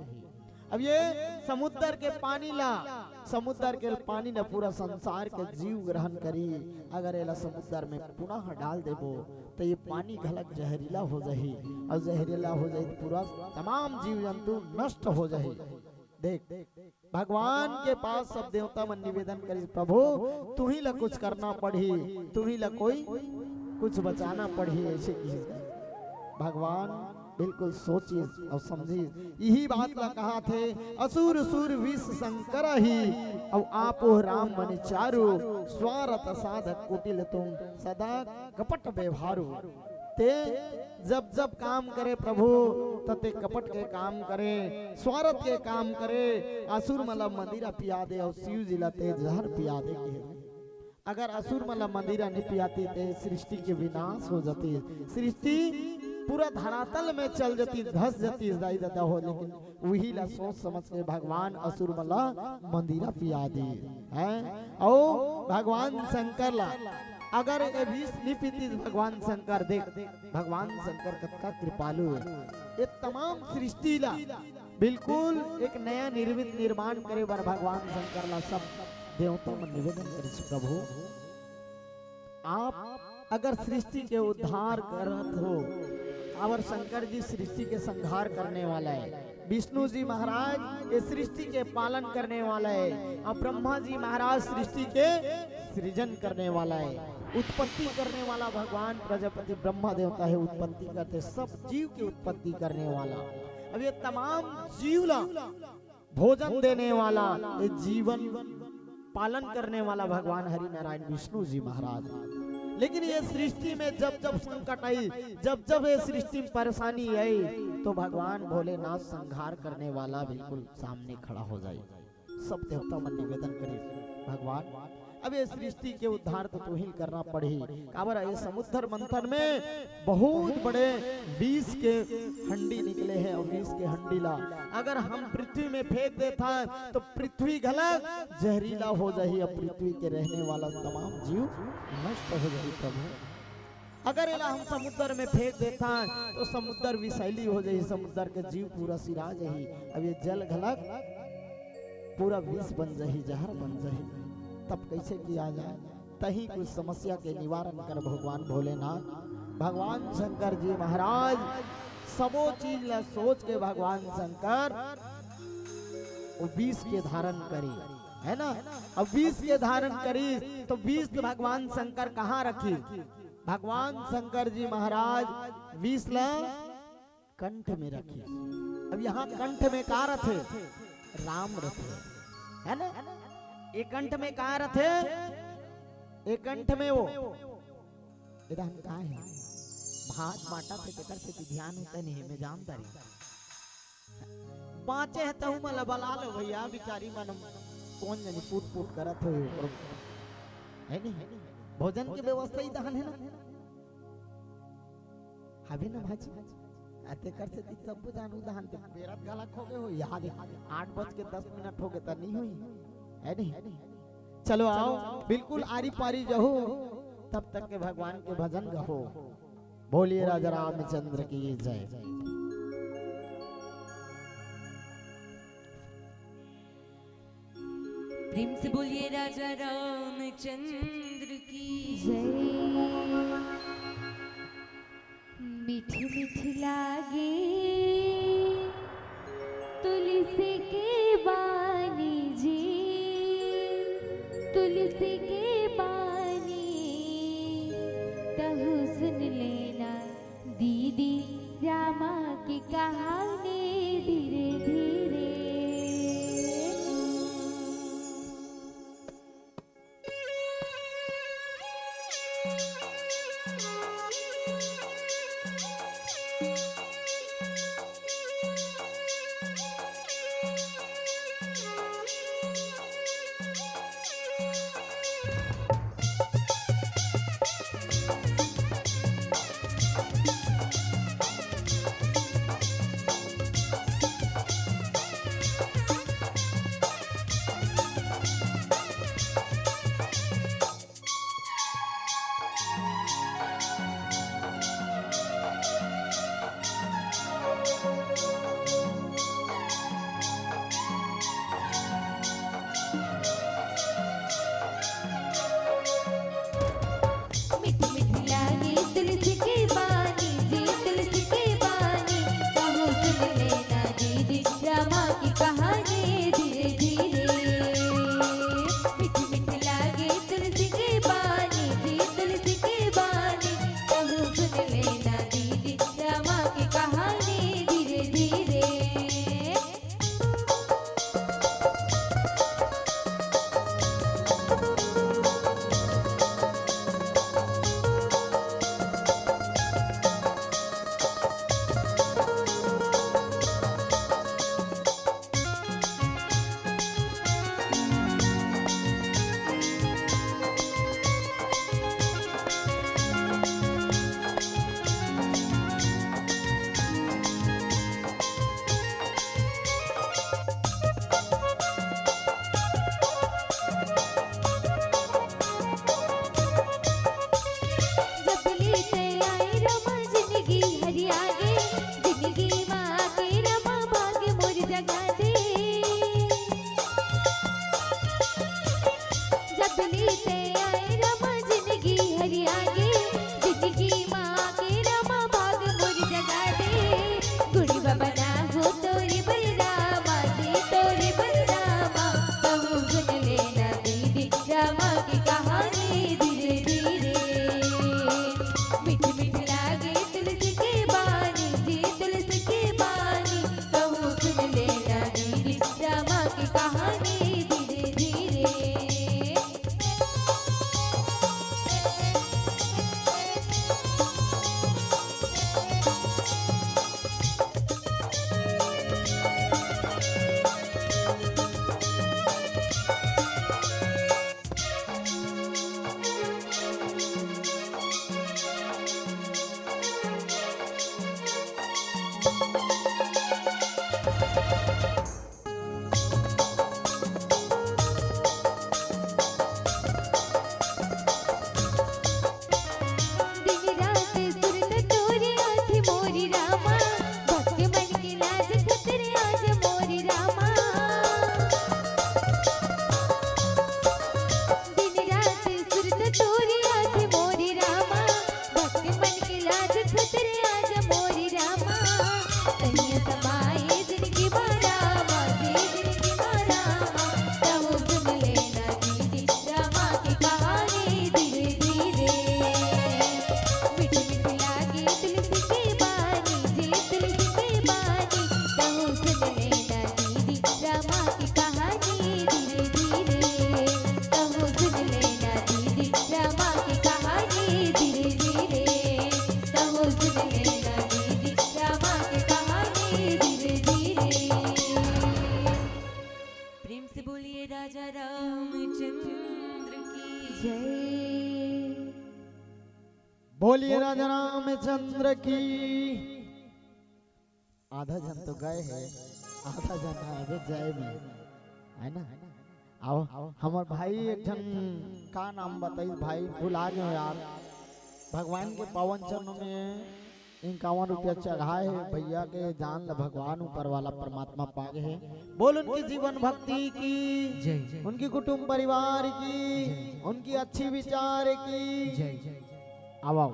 अब ये समुद्र के पानी ला, समुद्र के पानी ने पूरा संसार के जीव ग्रहण करी। अगर एला समुद्र में पुनः डाल देबो तो ये पानी घलक जहरीला हो जाही, और जहरीला हो जाए तो पूरा तमाम जीव जंतु नष्ट हो जाही। देख भगवान के पास सब देवता मन निवेदन करी, प्रभु तू ही ला कुछ करना पड़ी, तू ही ला कोई कुछ बचाना पड़ी। ऐसे की भगवान बिल्कुल सोचिए और समझिए, यही बात ला कहा थे, असुर सुर विष शंकर ही अब आप राम मन चारु, स्वार्थ साधक कुटिल तुम सदा कपट व्यवहारु। ते जब जब काम करे प्रभु तते कपट के काम करे, स्वार्थ के काम करे। असुर मला मंदिरा पिया दे और शिव जी लते जहर पिया दे के। अगर असुर मला मंदिरा नहीं पियाती ते सृष्टि के विनाश हो जाती, सृष्टि पूरा धरातल में चल जाती, धस जाती, दाई दादा हो। लेकिन वही ला सोच समझ के भगवान असुर मला मंदिरा पिया दी हैं। और भगवान शंकर ला अगर ये विष नहीं पीती भगवान शंकर, देख भगवान शंकर कतका कृपालु है। ये तमाम सृष्टि ला बिल्कुल एक नया निर्मित निर्माण करे बर भगवान शंकर ला सब देवता मन निवेदन करे, प्रभु आप अगर सृष्टि के उद्धार करत हो, और शंकर जी सृष्टि के संहार करने वाला है, विष्णु जी महाराज ये सृष्टि के पालन करने वाला है, और ब्रह्मा जी महाराज सृष्टि के सृजन करने वाला है, उत्पत्ति करने वाला भगवान प्रजापति ब्रह्मा देवता है, उत्पत्ति करते सब जीव की उत्पत्ति करने वाला। अब ये तमाम जीव ला भोजन देने वाला, ये जीवन पालन करने वाला भगवान हरि नारायण विष्णु जी महाराज। लेकिन ये सृष्टि में जब जब संकट आई, जब जब ये सृष्टि में परेशानी आई, तो भगवान भोलेनाथ संहार करने वाला बिल्कुल सामने खड़ा हो जाए। सब देवता मन निवेदन करे, भगवान अब ये सृष्टि के उद्धार तो तू ही करना पड़ी। काबर ये समुद्र मंथन में बहुत बड़े विष के हंडी निकले हैं, और विष के हंडी ला अगर हम पृथ्वी में फेंक देता तो पृथ्वी गलत जहरीला हो जाए, और पृथ्वी के रहने वाला तमाम जीव नष्ट हो जाए। प्रभु अगर एला हम समुद्र में फेंक देता तो समुद्र विषैली हो जाए, समुद्र के जीव पूरा सिरा जाही। अब ये जल घलक पूरा विष बन जाही, जहर बन जाही, तब कैसे किया जाए? तही कुछ समस्या के निवारण कर भगवान भोलेनाथ भगवान शंकर जी महाराज सबो चीज ला सोच के भगवान शंकर वो विष के धारण करी, है ना। अब विष के धारण करी तो विष भगवान शंकर कहाँ रखी? भगवान शंकर जी महाराज विष ला कंठ में रखी। अब यहाँ कंठ में का रथे? राम रथे, है ना। एक कंठ में कहा रथे? एक कंठ में वो इधर कहा है भात बाटा पे तेकर से ध्यान होता नहीं है, मैं जानता रही बाँचे है तहु मला बला लो भैया, बिचारी मन कौन जानी फूट फूट करत हो, है नहीं। भोजन की व्यवस्था ही दहन है ना, हबे ना भाजी आते कर से सब जानू दहन ते बेरत गला खोगे हो, याद 8:10 हो गए त नहीं हुई, है नहीं। चलो आओ बिल्कुल आरी पारी जहो, तब तक के भगवान के भजन गाओ। बोलिए राजा रामचंद्र की जय। प्रेम से बोलिए राजा रामचंद्र की जय। मीठी मीठी लागे तुलसी के बानी जी, तुलसी के बानी तहु सुन लेना दीदी रामा की कहानी धीरे धीरे। राजा रामचंद्र की जय बोलिए राजा रामचंद्र की। आधा जन तो गए हैं, आधा जन अबे जय भी है ना। आओ हमार भाई एक जन का नाम बताइए भाई, भुला गए यार। भगवान के पावन चरणों में 51 रुपया चढ़ाए है भैया के, जान ल भगवान ऊपर वाला परमात्मा पागे है। बोल उनकी जीवन भक्ति की जय जय उनकी कुटुंब परिवार की, उनकी अच्छी विचार की। जय जय आओ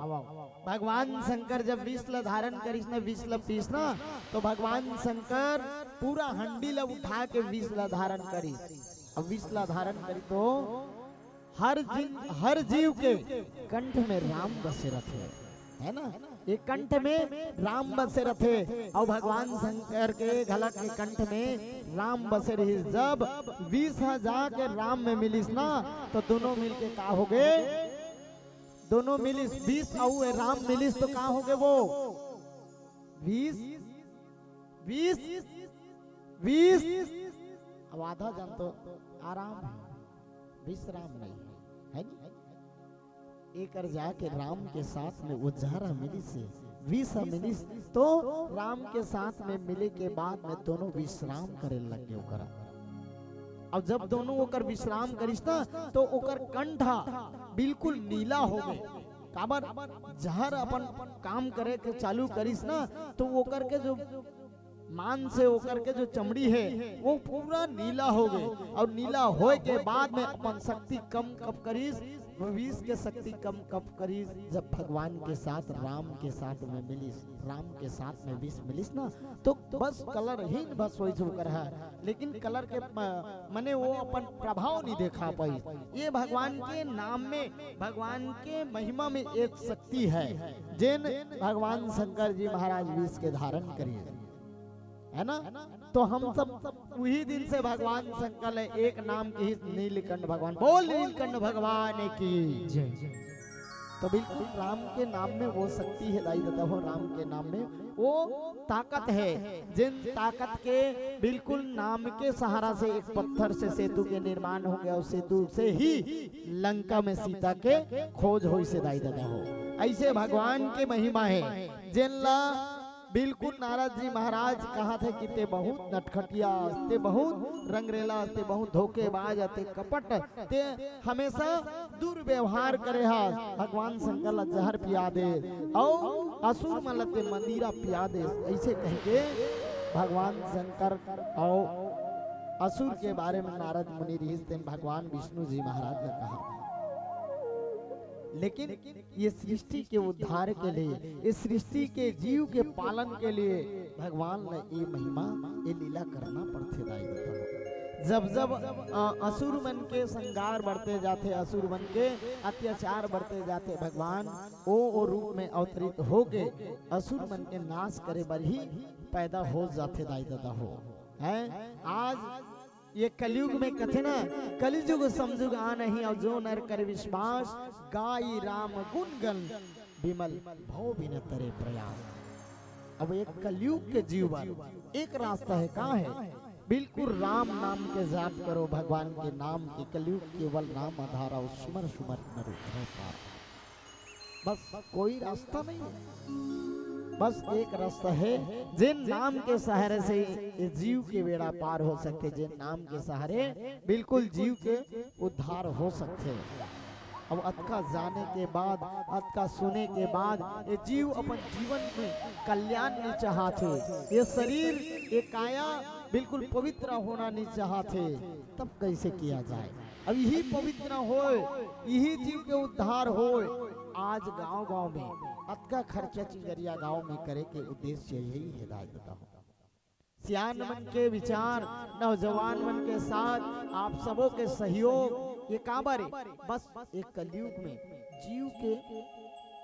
भगवान शंकर जब विषल धारण करिस न, विषल पीस ना, तो भगवान शंकर पूरा हंडी ला उठा के विषल धारण करिस। अब विषल धारण करी तो हर जीव के कंठ में राम बसे रथे, है ना। एक कंठ में राम बसे रथे और भगवान शंकर के घलक के कंठ में राम बसे रही। जब 20,000 के राम में मिलिस ना, तो दोनों मिलके का हो गए, दोनों मिलिस 20 और राम मिलिस तो का हो गए वो 20 20 20। अब आधा जन तो आराम है, विश्राम नहीं है नी? एक जाके राम के साथ में उजारा मिली से 20 मिलिस, तो राम के साथ में मिले के बाद में दोनों विश्राम करे लगे ओकरा। अब जब दोनों ओकर विश्राम करिस ना, तो ओकर कंठा बिल्कुल नीला हो गए। काबर जहर अपन काम करे के चालू करिस ना, तो ओकर के जो मान से होकर के जो चमड़ी है वो पूरा नीला हो गए। और नीला होए के बाद में अपन शक्ति कम कब करीस, विष के शक्ति कम कब करीस, जब भगवान के साथ राम के साथ में मिलिस, राम के साथ में विष मिलिस ना, तो बस कलर ही बस वही होकर है। लेकिन कलर के मने वो अपन प्रभाव नहीं देखा पाई। ये भगवान के नाम में, भगवान के महिमा में एक शक्ति है, जिन भगवान शंकर जी महाराज विष के धारण करिए, है ना। तो हम सब वही दिन से भगवान शंकर एक नाम की ही नीलकंठ भगवान, बोल नीलकंठ भगवान की जय जय। तो बिल्कुल राम के नाम में वो शक्ति है, दाई दादा हो, राम के नाम में वो ताकत है, जिन ताकत के बिल्कुल नाम के सहारा से एक पत्थर से सेतु के निर्माण हो गया। उस सेतु से ही लंका में सीता के खोज हो, इसे दाई दादा हो। ऐसे भगवान के महिमा है, जिन ला बिल्कुल नारद जी महाराज कहा थे कि ते बहुत नटखटिया, ते बहुत रंगरेला, ते बहुत धोखेबाज, ते कपट, ते हमेशा दुर्व्यवहार करे हा। भगवान शंकर ला जहर पिया दे और असुर मन ते मंदिरा पिया दे, ऐसे कह के भगवान शंकर और असुर के बारे में नारद मुनि ऋषि भगवान विष्णु जी महाराज ने कहा। लेकिन ये सृष्टि के उद्धार के लिए, इस सृष्टि के जीव के पालन के लिए भगवान ने ये महिमा, ये लीला करना पड़ते दाई। जब जब असुर मन के संगार बढ़ते जाते, असुर मन के अत्याचार बढ़ते जाते, भगवान ओ रूप में अवतरित हो के असुर मन के नाश करे बर ही पैदा हो जाते दाई दादा हो। है आज ये कलयुग में कथे ना, कलिजुग समझुग आ नहीं, और जो नर कर विश्वास, गाई राम गुण गण विमल भव बिन तरे प्रयास। अब एक कलयुग के जीवन एक रास्ता है, कहाँ है? बिल्कुल राम नाम के जाप करो, भगवान के नाम के, कलयुग केवल नाम आधारा, सुमर सुमर नर पार। बस कोई रास्ता नहीं है, बस एक रास्ता है, जिन नाम के सहारे से जीव के बेड़ा पार हो सकते, जिन नाम के सहारे बिल्कुल जीव के उद्धार हो सकते। अब अतका जाने के बाद, अतका सुने के बाद, ये जीव अपन जीवन में कल्याण नहीं चाहते, ये शरीर, ये काया बिल्कुल पवित्र होना नहीं चाहते, तब कैसे किया जाए? अब यही पवित्र हो, यही जीव के उद्धार हो। आज गांव गांव में अतका खर्चा चिजरिया गांव में करे के उद्देश्य यही है दाई दादा हो। सियान मन के विचार, नौजवान मन के साथ आप सबों के सहयोग, ये काबर है? बस एक कलयुग में जीव के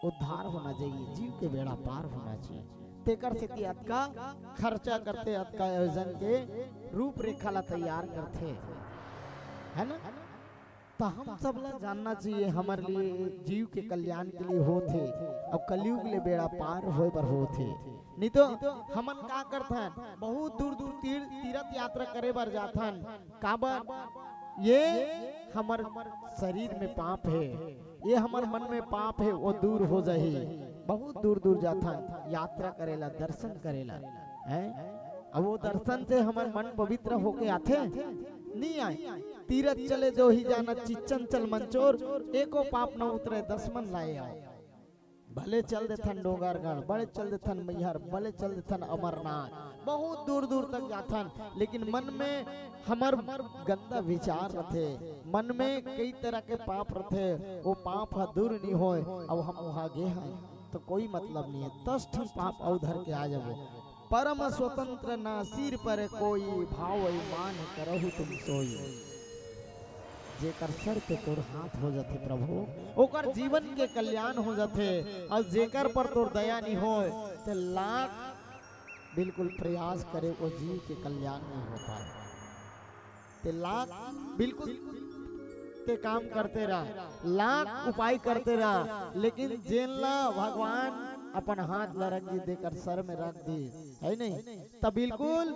उद्धार होना चाहिए, जीव के बेड़ा पार होना चाहिए। तेकर से अतका खर्चा करते, अतका आयोजन के रूपरेखा ला तैयार करते, है ना। तो हम सब ला जानना चाहिए, हमारे लिए जीव के कल्याण के लिए होते, अब कलयुग ले बेड़ा पार होए पर होते। नहीं तो हमन का करथन, बहुत दूर दूर तीर्थ यात्रा करे बर जाथन, काबर ये हमार शरीर में पाप है, ये हमार मन में पाप है, वो दूर हो जाही। बहुत दूर दूर जाथन, यात्रा करेला, दर्शन करेला है। अब वो दर्शन से हमार मन पवित्र होके आथे नहीं आए। तीरथ चले जो ही जाना चिच्चन चल मंचोर, एको पाप न उतरे 10 मन लाए आओ। भले चल देथन डोंगरगढ़, बड़े चल देथन मैहर, भले चल देथन अमरनाथ, बहुत दूर दूर तक जाथन, लेकिन मन में हमार गंदा विचार रथे, मन में कई तरह के पाप रथे, वो पाप ह दूर नहीं होए। अब हम वहाँ गे हैं तो कोई मतलब नहीं है, 10 ठन पाप उधर के आ जाबो। परम स्वतंत्र ना सिर पर कोई, भाव मान करहु तुम सोई। जेकर सर पे तोर हाथ हो जाते प्रभु, ओकर जीवन के कल्याण हो जाते। और जेकर पर तोर दया नहीं हो तो लाख बिल्कुल प्रयास करे वो जीव के कल्याण नहीं हो पाए। ते लाख बिल्कुल ते काम करते रहा, लाख उपाय करते रहा, लेकिन जेनला भगवान अपन हाथ ला रख दी, देकर सर में रख दी है नहीं, तब बिल्कुल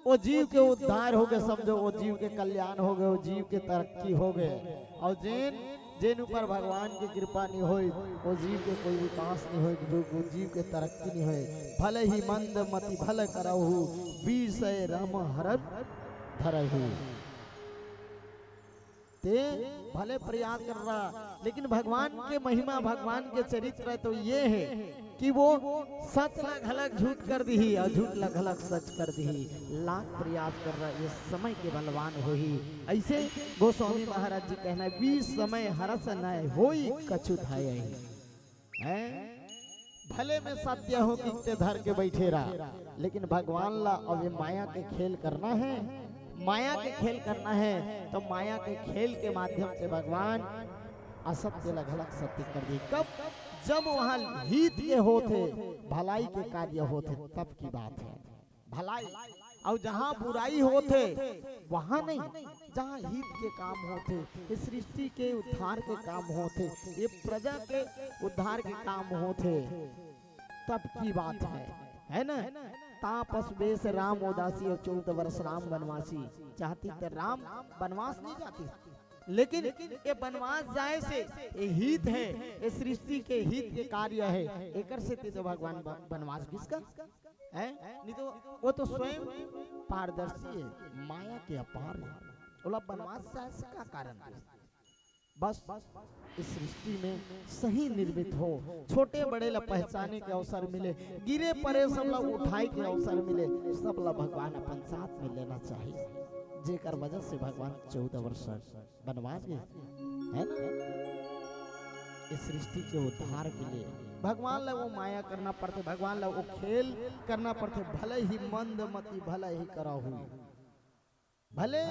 वो जीव के उद्धार हो गए, समझो वो जीव के कल्याण हो गए, वो जीव के तरक्की हो गए। और जेन ऊपर भगवान की कृपा नहीं हुई, वो जीव के कोई विकास नहीं हुई, वो जीव के तरक्की नहीं हुई। भले ही मंद मति भले करहु, विषय राम हरत धरहु। ते भले प्रयास कर रहा, लेकिन भगवान के महिमा, भगवान के चरित्र तो ये है कि वो सच ला घलक झूठ कर दी और झूठ ला घलक सच कर दी। लाख प्रयास कर रहा, ये समय के बलवान हो ही। ऐसे गोस्वामी महाराज जी कहना है, 20 समय हरस न होई कछु धाय है। भले में सत्य हो कि धर के बैठे रहा, लेकिन भगवान ला अब ये माया के खेल करना है, माया के खेल करना है, तो माया के खेल के माध्यम से भगवान असत्य ला घलक सत्य कर दी। कब? जब वहाँ हित के होते, भलाई के कार्य होते, तब की बात है। भलाई और जहाँ बुराई होते वहाँ नहीं, जहाँ हित के काम होते, इस सृष्टि के उद्धार के काम होते, ये प्रजा के उद्धार के काम होते, तब की बात है ना। तापस बेस राम उदासी और 14 वर्ष राम बनवासी। चाहती तो राम बनवास नहीं जाती, लेकिन ये बनवास जाए से ये हित है, ये सृष्टि के हित के कार्य है, एकर से तो भगवान बनवास किसका है? नहीं तो वो तो स्वयं पारदर्शी है, माया के अपार है, बोला बनवास जाए से का कारण? बस इस सृष्टि में सही निर्मित हो, छोटे बड़े ला पहचाने के अवसर मिले, गिरे परे सब ला उठाए के अवसर मिले, सब ला भगवान अपन साथ में लेना चाहिए। जेकर वजह से भगवान 14 वर्ष बनवास गए है ना, इस सृष्टि के उद्धार के लिए भगवान ला वो माया करना पड़ते, भगवान ला वो खेल करना पड़ते। भले ही मंद मति भले ही कराहु, भले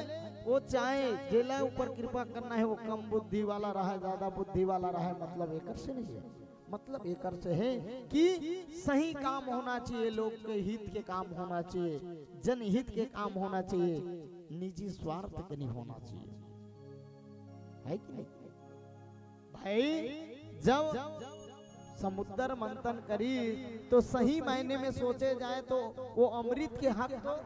वो चाहे जेला ऊपर कृपा करना है, वो कम बुद्धि वाला रहा, ज्यादा बुद्धि वाला रहा, मतलब एकर से नहीं है, मतलब एकर से है कि सही काम होना चाहिए, लोग के हित के काम होना चाहिए, जनहित के काम होना चाहिए, निजी स्वार्थ के नहीं होना चाहिए, है कि नहीं भाई? जब समुद्र मंथन करी तो सही मायने में सोचे जाए तो वो अमृत के हक तो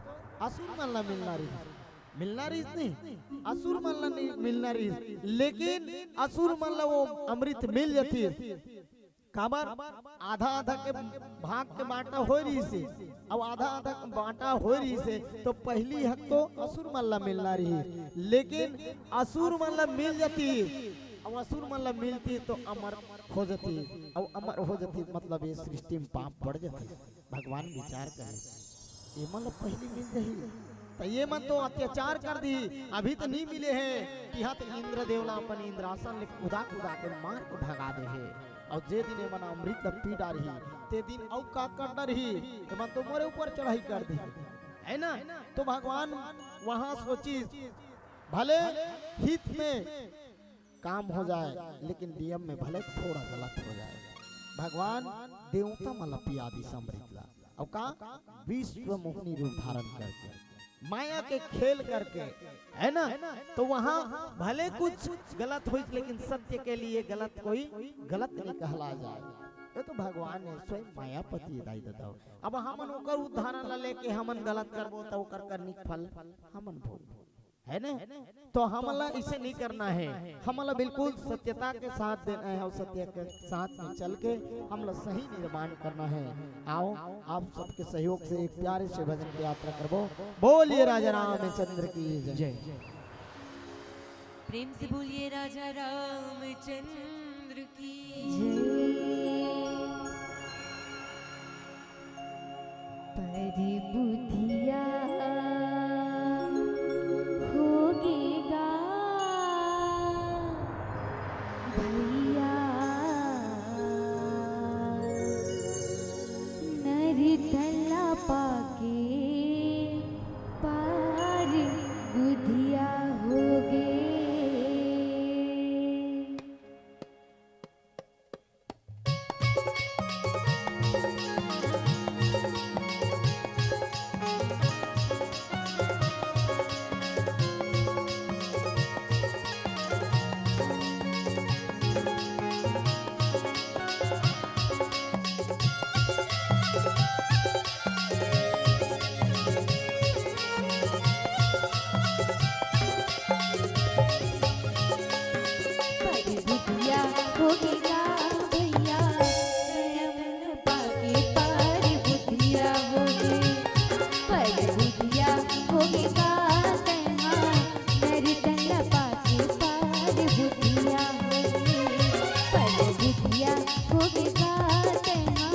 असुर मन मिलना रही नहीं, असुर मन नहीं मिलना रही, लेकिन असुर मन वो अमृत मिल जाती। काबर आधा आधा के भाग के बांटा हो रही से, अब आधा आधा बांटा हो रही से, तो पहली हक तो असुर मन मिलना रही, लेकिन असुर मन मिल जाती, अब असुर मन मिलती तो अमर हो जाती, अब अमर हो जाती मतलब ये सृष्टि में पाप बढ़ जाती। भगवान विचार करे, ये मतलब पहली मिल जाही तो ये मन तो अत्याचार कर दी, अभी तो नहीं मिले हैं कि हाँ तो इंद्र देवला अपन इंद्रासन ले कूदा के मार के भगा दे है, और जे दिन मन अमृत पी डारी ते दिन औ का कर रही मन तो मोरे ऊपर चढ़ाई कर दी है ना। तो भगवान वहां सोची भले हित में काम हो जाए, लेकिन नियम में भले थोड़ा गलत हो जाए। भगवान देवता मला पिया दी समृत ला, और का विश्व मोहिनी रूप धारण करके माया के खेल करके है ना, तो वहाँ भले कुछ गलत हुई, लेकिन सत्य के लिए गलत कोई गलत नहीं कहला जाए। ये तो भगवान ने स्वयं मायापति दाई देता। अब हमन ओकर उदाहरण ला लेके हमन गलत करबो तो ओकर करनी फल हमन भोग है ना। तो हमला इसे नहीं करना है, हमला बिल्कुल सत्यता के साथ देना है और सत्य के साथ में चल के हमला सही निर्माण करना है। आओ आप सबके सहयोग से एक प्यारे से भजन की यात्रा करबो। बोलिए राजा रामचंद्र की जय। प्रेम से बोलिए राजा रामचंद्र की परी बुधिया होगेगा भैया नरितला पाके पार बुधिया होगे। होगेगा भैया नयन पाके पार बुधिया होगे। पर बुधिया होगेगा तैहा नरितला पाके पार बुधिया होगे। पर बुधिया होगेगा तैहा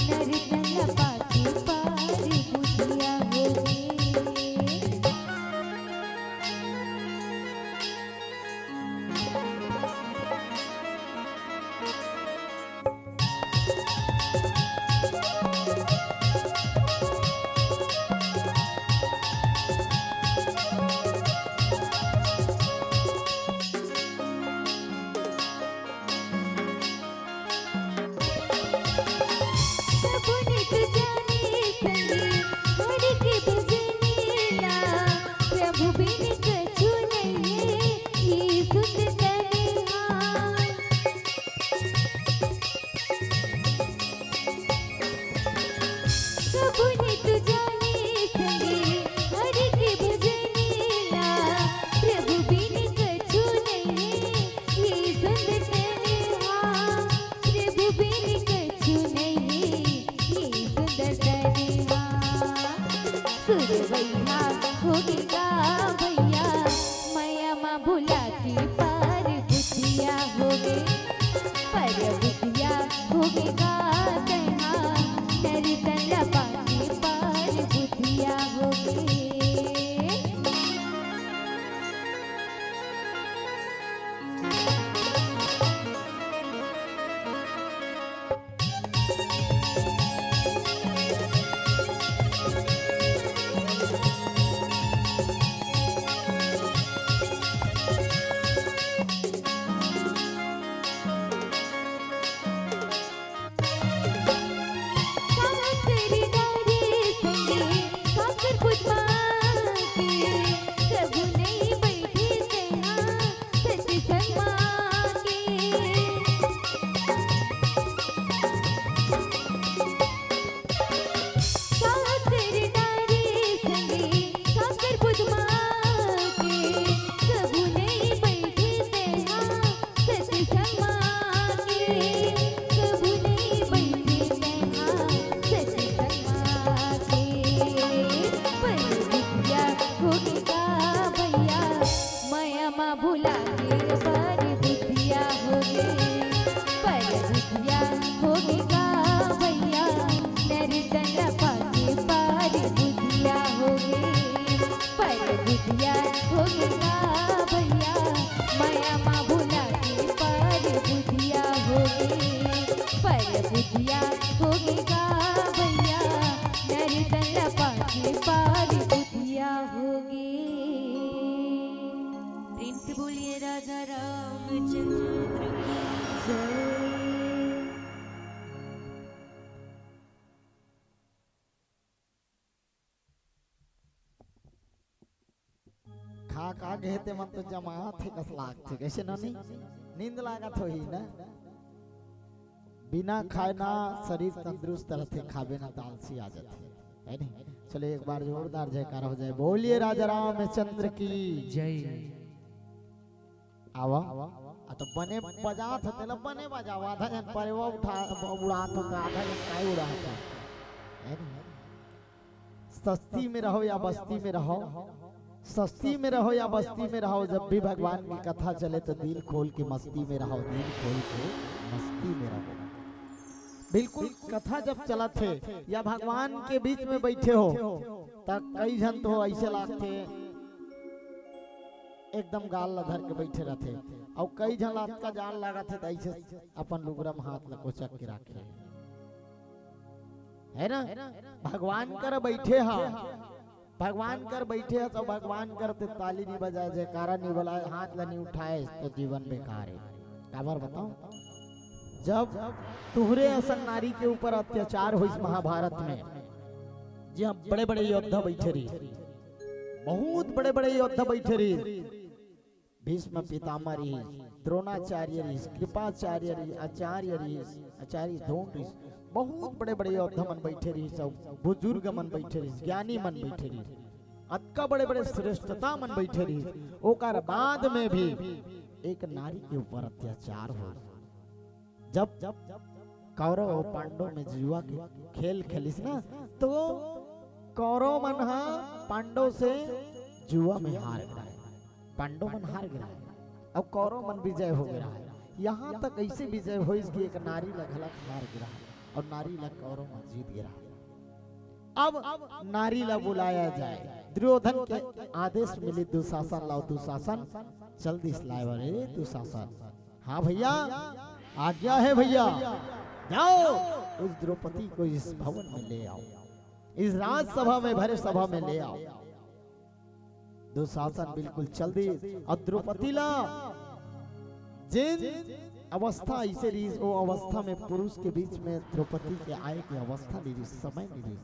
नरितला पाके पार बुधिया होगे। होगेगा भैया मैया माँ भुला के पार बुधिया होगे। पर बुधिया होगेगा तैहा नरितला पाके पार बुधिया होगे। भुला के पार बुधिया होगे। पर बुधिया होगेगा भैया नरितला पाके पार बुधिया होगे। पर बुधिया होगेगा भैया माया माँ भुला के पार बुधिया होगे। पर बुधिया होगेगा भैया नरितला पाके पार बुधिया होगे। प्रेम से बोलिए राजा रामचंद्र की जय। खा घेते मन तो जमा थे कस लाग थे कैसे नहीं नींद लागत हो ही ना। बिना खाए ना शरीर तंदुरुस्त रहते, खावे ना तो आलसी आ जाते है नहीं। चले एक बार जोरदार जयकार हो जाए, बोलिए राजा रामचंद्र की। जय। आवा आ तो बने बजात होते ल बने बजाओ, आधा जन पर वो उठा उड़ात होता, आधा जन काय उड़ात है। सस्ती में रहो या बस्ती में रहो, सस्ती में रहो या बस्ती में रहो, जब भी भगवान की कथा चले तो दिल खोल के मस्ती में रहो, दिल खोल के मस्ती में रहो। बिल्कुल कथा जब चला थे या भगवान के बीच में बैठे हो तब कई जन तो ऐसे लागते एकदम गाल लधर के बैठे रहते, और कई जन लात का जान लगा थे ऐसे अपन लुगरम हाथ लकोचक के रखे है ना। भगवान कर बैठे हा, भगवान कर बैठे है तो भगवान करते ताली नहीं बजाए, जयकारा नहीं बुलाए, हाथ नहीं उठाए तो जीवन बेकार है। काबर बताओ, जब तुहरे असन नारी के ऊपर अत्याचार हुई महाभारत में, जी हम बड़े बड़े योद्धा बैठे रही, बहुत बड़े बड़े योद्धा बैठे रही, भीष्म पितामह रही, द्रोणाचार्य रही, कृपाचार्य रही, आचार्य रही, आचार्य द्रोण रही, बहुत बड़े बड़े योद्धा मन बैठे रही, सब बुजुर्ग मन बैठे रही, ज्ञानी मन बैठे रही, अतका बड़े बड़े श्रेष्ठता मन बैठे रही। ओकर बाद में भी एक नारी के ऊपर अत्याचार हो। जब कौरव और पांडव में जुआ के खेल खेलिस ना, तो कौरव मन हा पांडव से जुआ में हार गया, पांडव मन हार गया अब कौरव मन विजय हो गया है। यहाँ तक ऐसे विजय हो कि एक नारी लगलक हार गिरा और नारी लग कौरव मन जीत गिरा। अब नारी ला बुलाया जाए, दुर्योधन के आदेश मिले दुशासन लाओ, दुशासन चल दिस लाए रे दुशासन, हाँ भैया आज्ञा है भैया, जाओ उस द्रौपदी को इस भवन में ले आओ, इस राजसभा में भरे सभा में ले आओ। दुशासन बिल्कुल चल दी और द्रौपदी ला जिन अवस्था ऐसे रही, वो अवस्था में पुरुष के बीच में द्रौपदी के आए की अवस्था नहीं रही, समय नहीं रही,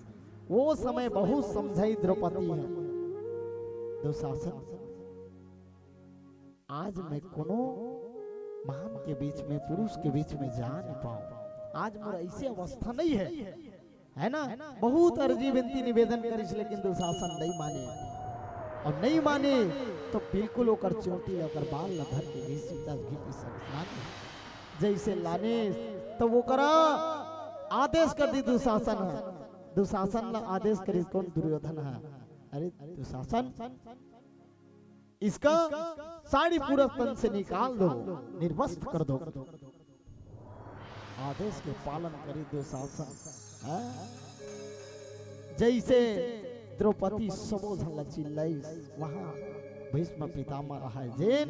वो समय बहुत समझाई द्रौपदी है। दुशासन आज मैं कोनो महान के बीच में, पुरुष के बीच में जा नहीं पाऊं, आज मोर ऐसी अवस्था नहीं है ना। बहुत अर्जी विनती निवेदन करिस, लेकिन दुशासन नहीं माने, और नहीं माने तो बिल्कुल ओकर चोटी ओकर बाल लधर के घी सीता घी की संस्कार जैसे लाने तो वो करा आदेश कर दी दुशासन है, दुशासन ला आदेश करी, कौन दुर्योधन है, अरे दुशासन इसका साड़ी पूरा तन से निकाल दो, निर्वस्त्र कर दो। आदेश के पालन करी दुशासन, जैसे द्रौपदी सबोधन चिल्लाई, वहां भीष्म पितामह रहा है, जैन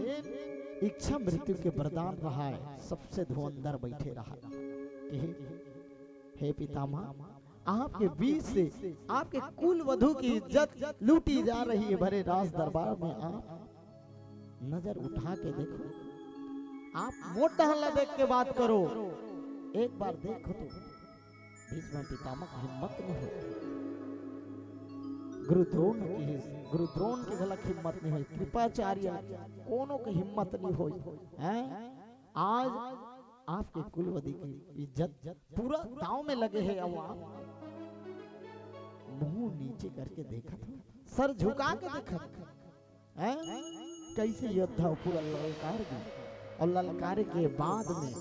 इच्छा मृत्यु के वरदान रहा है, सबसे धुरंधर बैठे रहा कि हे पितामह, आपके बीच से आपके कुल वधु की इज्जत लूटी जा रही है, भरे राज दरबार में आप नजर उठा के देखो, आप मोटा हल्ला देख के बात करो, एक बार देखो तो भीष्म पितामह की हिम्मत नहीं होती, गुरु द्रोण की गलत हिम्मत नहीं हुई, कृपाचार्य कोनो की हिम्मत नहीं हुई हैं। आज आपके कुलवती की इज्जत पूरा दांव में लगे है, अब आप मुंह नीचे करके देखा था, सर झुका के देखा हैं, कैसे योद्धा पूरा ललकार गए, और ललकार के बाद में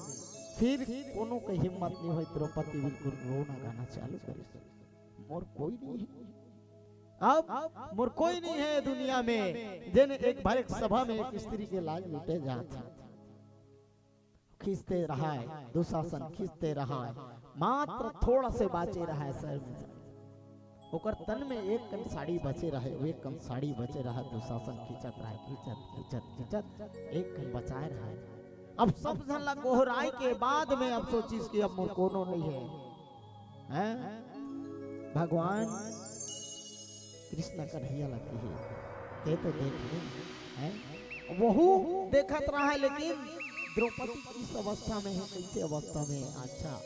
फिर कोनो की हिम्मत नहीं हुई, द्रौपदी बिल्कुल रोना गाना चालू करे, मोर कोई नहीं है, अब मोर कोई नहीं है दुनिया में, जिन एक बार एक सभा में एक स्त्री के लाज लुटे जाते, खींचते रहा है दुशासन, खींचते रहा है, मात्र थोड़ा से बाचे रहा है सर में, ओकर तन में एक कन साड़ी बचे रहे, वो एक कन साड़ी बचे रहा, दुशासन खींचत रहा, खींचत एक कन बचाए रहा है। अब सब जन ला कोहराई के बाद में अब सोचिस कि अब मोर कोनो नहीं है, हैं? भगवान कृष्ण कन्हैया लगती है, ये तो देख हैं, वहू देखत रहा है, लेकिन द्रौपदी किस अवस्था में है, कैसे अवस्था में है, अच्छा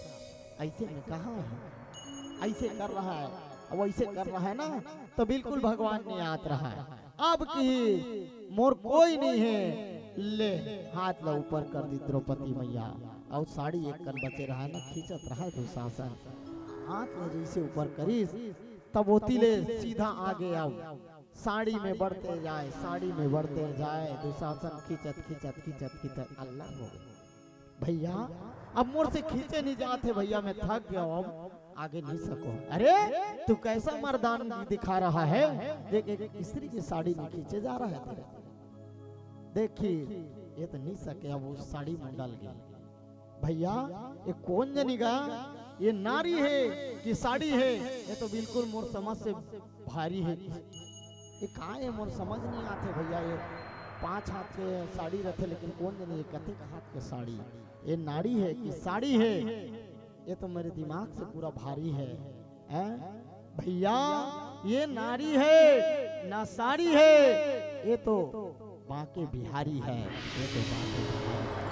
ऐसे में कहा है, ऐसे कर रहा है, अब ऐसे कर रहा है ना, तो बिल्कुल भगवान ने याद रहा है, अब की मोर कोई नहीं है, ले हाथ ला ऊपर कर दी द्रौपदी मैया, और साड़ी एक कन बचे रहा है ना, खींचत रहा है दुशासन, हाथ में जैसे ऊपर करीस तब ओतिले सीधा आगे आओ, साड़ी में बढ़ते जाए, साड़ी में बढ़ते जाए, दुशासन खींचत खींचत खींचत खींचत अल्लाह हो गए। भैया अब मोर से खींचे नहीं जाते भैया, मैं थक गया हूं, अब आगे नहीं सको। अरे तू कैसा मर्दान दिखा रहा है, देख एक स्त्री की साड़ी में खींचे जा रहा है तेरे। देखिए ये तो नहीं सके, अब उस साड़ी में डाल गई। भैया ये कौन जनेगा, ये नारी है कि साड़ी है, ये तो बिल्कुल मोर समझ से भारी है। ये कहाँ है मोर समझ नहीं आते भैया। ये 5 हाथ के साड़ी रखे, लेकिन कौन जने ये कते हाथ के साड़ी, ये नारी है कि साड़ी है, ये तो मेरे दिमाग से पूरा भारी है। भैया ये नारी है ना साड़ी है, ये तो बांके बिहारी है, ये तो बांके बिहारी है।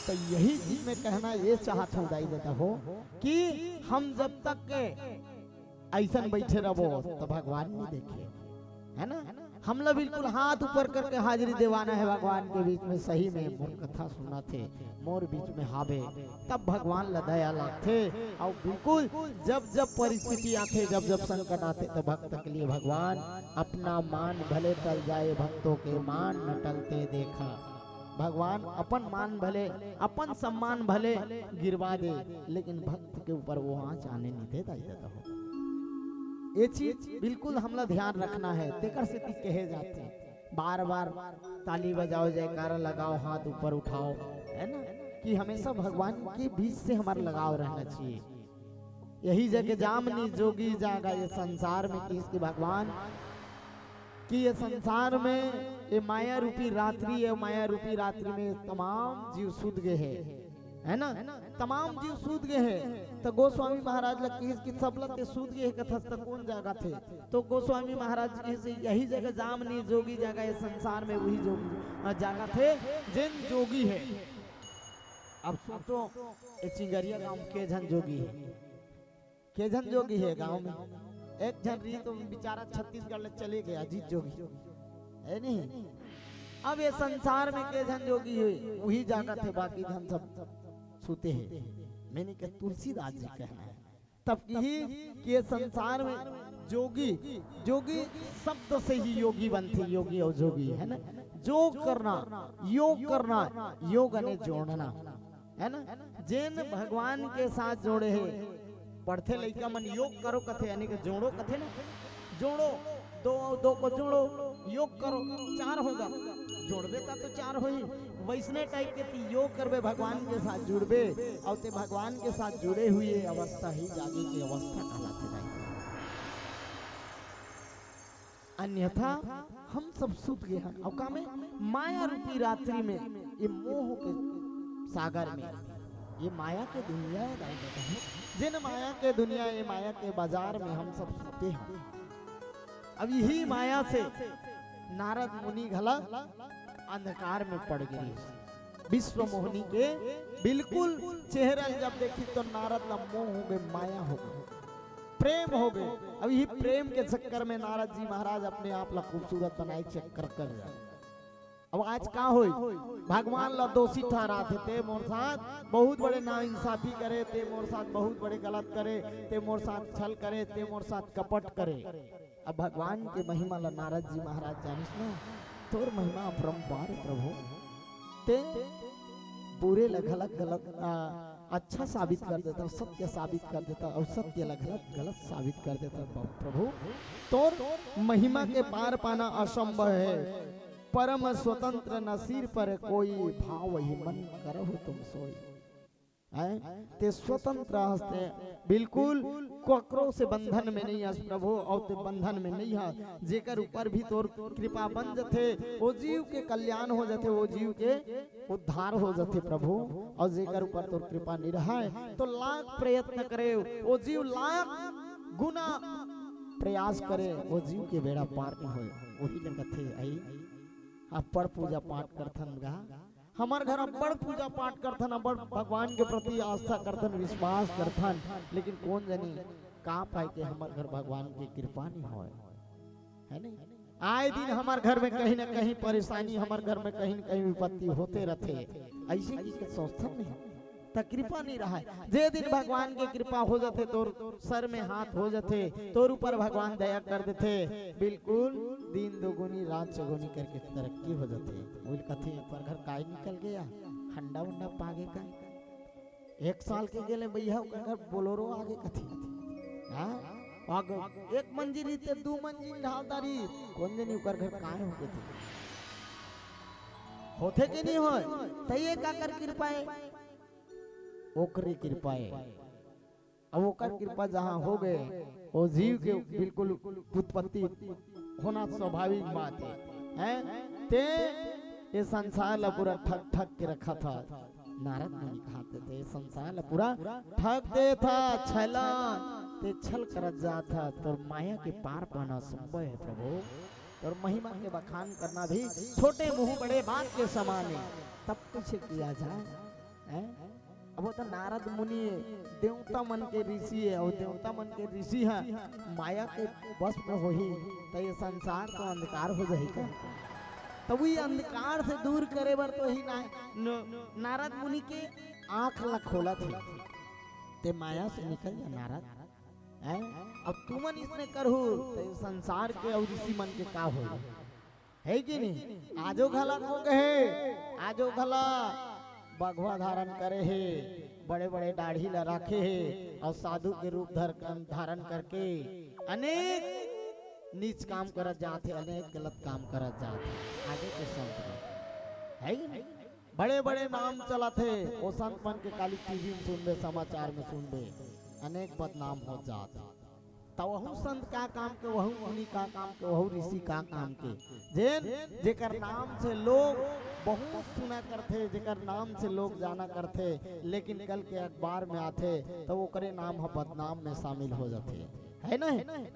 तो यही चीज में कहना ये चाहता हूँ दाई देता हो कि हम जब तक ऐसा बैठे रहो तो भगवान नहीं देखे, है ना। हम लोग बिल्कुल हाथ ऊपर करके हाजिरी देवाना है भगवान के बीच में। सही में मोर कथा सुना थे, मोर बीच में हावे, तब भगवान लदया लाते। और बिल्कुल जब जब परिस्थिति आते, जब जब संकट आते, तो भक्त के लिए भगवान अपना मान भले टल जाए, भक्तों के मान न टलते देखा। भगवान अपन मान भले, अपन सम्मान भले गिरवा दे, लेकिन भक्त के ऊपर वो आँच आने नहीं देता हो। ये चीज बिल्कुल हमला ध्यान रखना है। तेकर से कहे जाते बार बार ताली बजाओ, जयकारा लगाओ, हाथ ऊपर उठाओ, है ना, कि हमेशा भगवान के बीच से हमारा लगाव रहना चाहिए। यही जगह जामनी जोगी जागा ये संसार में, कि इसके भगवान कि ये संसार में ये माया रूपी रात्रि है, माया रूपी रात्रि में तमाम जीव सूद गए है ना, तमाम जीव सूद गए हैं। तो गोस्वामी महाराज लग की सब लग सूद गए कथा तक कौन जागा थे, तो गोस्वामी महाराज से यही जगह जामनी जोगी जागा ये संसार में, वही जोगी जागा थे जिन जोगी है। अब सोचो ये चिंगरिया गांव के जन जोगी है, के जन जोगी है गांव में। एक जन रही तो बेचारा छत्तीसगढ़ ले चले गया, अजीत जोगी है नहीं। अब ये संसार में के जन जोगी है, वही जागा थे, बाकी जन सब सूते हैं। मैंने कहा तुलसीदास जी कहना है तब की ये संसार में जोगी, जोगी शब्द से ही योगी बनते, योगी और जोगी है ना। जोग करना, योग करना, योग ने जोड़ना, है ना। जिन भगवान के साथ जोड़े हैं, पढ़ते लइका मन योग करो कथे, यानी कि जोड़ो कथे ना, जोड़ो दो और दो को जोड़ो, योग करो 4 होगा, जोड़बे ता तो 4 होई। वैसने टाइप के ती योग करबे, भगवान के साथ जुड़बे, और ते भगवान के साथ जुड़े हुए अवस्था ही जागे की अवस्था कहलाते नहीं। अन्यथा हम सब सूत गए हैं और का में माया रूपी रात्रि में, ये मोह के सागर में, ये माया के दुनिया है, जिन माया के दुनिया, ये माया के बाजार में हम सब सूते हैं। अब यही माया से नारद मुनि घला अंधकार में पड़ गई। विश्व मोहिनी के बिल्कुल चेहरा जब देखी तो नारद ला मोह हो गए, माया हो गई, प्रेम हो गए। अब यही प्रेम के चक्कर में नारद जी महाराज अपने आप ला खूबसूरत बनाए चक्कर कर जाए। अब आज का होई, भगवान ला दोषी ठहराते थे, मोर साथ बहुत बड़े नाइंसाफी करे ते, मोर साथ बहुत बड़े गलत करे ते, मोर साथ छल करे ते, मोर साथ कपट करे। अब भगवान के महिमा ला नारद जी महाराज जानिस ना, तोर महिमा अपरंपार प्रभु, ते बुरे ला गलत गलत अच्छा साबित कर देता, सत्य साबित कर देता, और सत्य ला गलत गलत साबित कर देता। प्रभु तोर महिमा के पार पाना असंभव है, परम स्वतंत्र न सिर पर कोई, भाव ही मन करहु तुम सोई। ते स्वतंत्र हस्ते, बिल्कुल ककरो से बंधन में नहीं हस प्रभु, और ते बंधन में नहीं है। जेकर ऊपर भी तोर कृपा बन जाते, वो जीव के कल्याण हो जाते, वो जीव के उद्धार हो जाते प्रभु। और जेकर ऊपर तोर कृपा नहीं रहा है तो लाख प्रयत्न करे, वो जीव लाख गुना प्रयास करे, वो जीव के बेड़ा पार न होए। वही लगते आई आप बड़ पूजा पाठ करथन गा, हमार घर बड़ पूजा पाठ करथन, बड़ भगवान के प्रति आस्था करथन, विश्वास करथन, लेकिन कौन जानी कहाँ पाए के हमार घर भगवान की कृपा नहीं होए, है नहीं। आए दिन हमार घर में कहीं ना कहीं परेशानी, हमार घर में कहीं न कहीं विपत्ति होते रहते। ऐसे की सोचते नहीं, त कृपा नहीं रहा है। जे दिन भगवान की कृपा हो जाते तोर सर में हाथ हो जाते, तोर ऊपर भगवान दया कर देते, बिल्कुल दिन दोगुनी रात चौगुनी करके तरक्की हो जाते। बोल कथे पर घर काय निकल गया, हंडा उंडा पागे का 1 साल के गेले भैया घर बोलोरो आगे कथी हां आगे 1 मंजिल रीते 2 मंजिल ढालदारी कौन जनी ओकर घर काय हो गए होथे कि नहीं होय तइए का कर कृपा है ओकरी कृपा है। अब ओकर कृपा जहां हो गए वो जीव के बिल्कुल उत्पत्ति होना स्वाभाविक बात है ते ये संसार ला पूरा ठक ठक के रखा था। नारद मुनि कहते थे संसार ला पूरा ठग दे था, छला ते छल कर जाता। तो माया के पार पाना संभव है प्रभु, और महिमा के बखान करना भी छोटे मुंह बड़े बात के समान है। तब कुछ किया जाए हैं? अब वो तो नारद मुनि देवता मन के ऋषि है, और देवता मन के ऋषि है माया के बस में हो ही तो ये संसार तो अंधकार हो जाएगा। तो वही अंधकार से दूर करे बर तो ही नारद मुनि के आंख ला खोला थे ते माया से निकल जा नारद हैं। अब तुमन इसने करहु तो संसार के और ऋषि मन के का हो है कि नहीं। आजो घला को कहे आजो घला बघवा धारण करे है, बड़े बड़े दाढ़ी ला रखे है, और साधु के रूप धारण करके अनेक नीच काम करत जाते, अनेक गलत काम करत जाते। आगे के संत है कि नहीं बड़े बड़े नाम चलाते, वो संत मन के काली टीवी में सुनबे, समाचार में सुनबे, अनेक बदनाम हो जाते। तो वहु संत का काम के, वहु मुनि का काम के, वहु ऋषि का काम के, जेकर नाम से लोग बहुत सुना करते, जेकर नाम से लोग जाना करते, लेकिन कल के अखबार में आते तो वो करे नाम हम बदनाम में शामिल हो जाते है ना।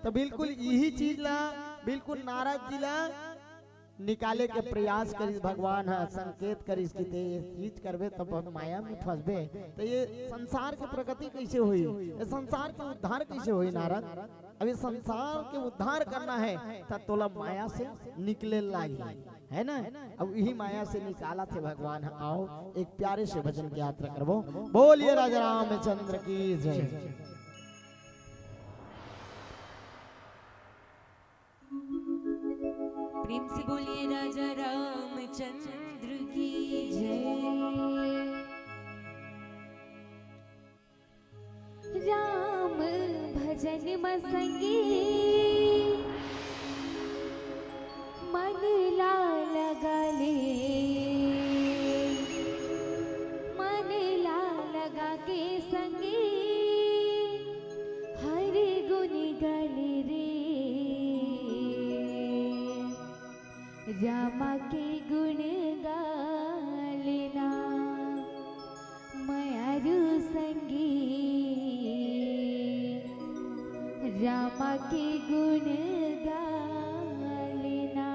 तो बिल्कुल यही चीज ला बिल्कुल नारद जी ला निकाले के प्रयास करिस भगवान है, संकेत करिस कि ते ये चीज करबे तब हम माया में फंसबे तो ये संसार के प्रगति कैसे हुई, ये संसार के उद्धार कैसे हुई नारद। अब ये संसार के उद्धार करना है तब तोला माया से निकले लागी है ना। अब यही माया से निकाला थे भगवान। आओ एक प्यारे से भजन की यात्रा करबो। बोलिए राजा रामचंद्र की जय। प्रेम से बोलिए राजा रामचंद्र की जय। राम भजन मसंगी मन ला लगा ले, मन ला लगा के संगे हर गुण गले रे। रामा के गुण गालिना मयारु संगी, रामा के गुण गालिना।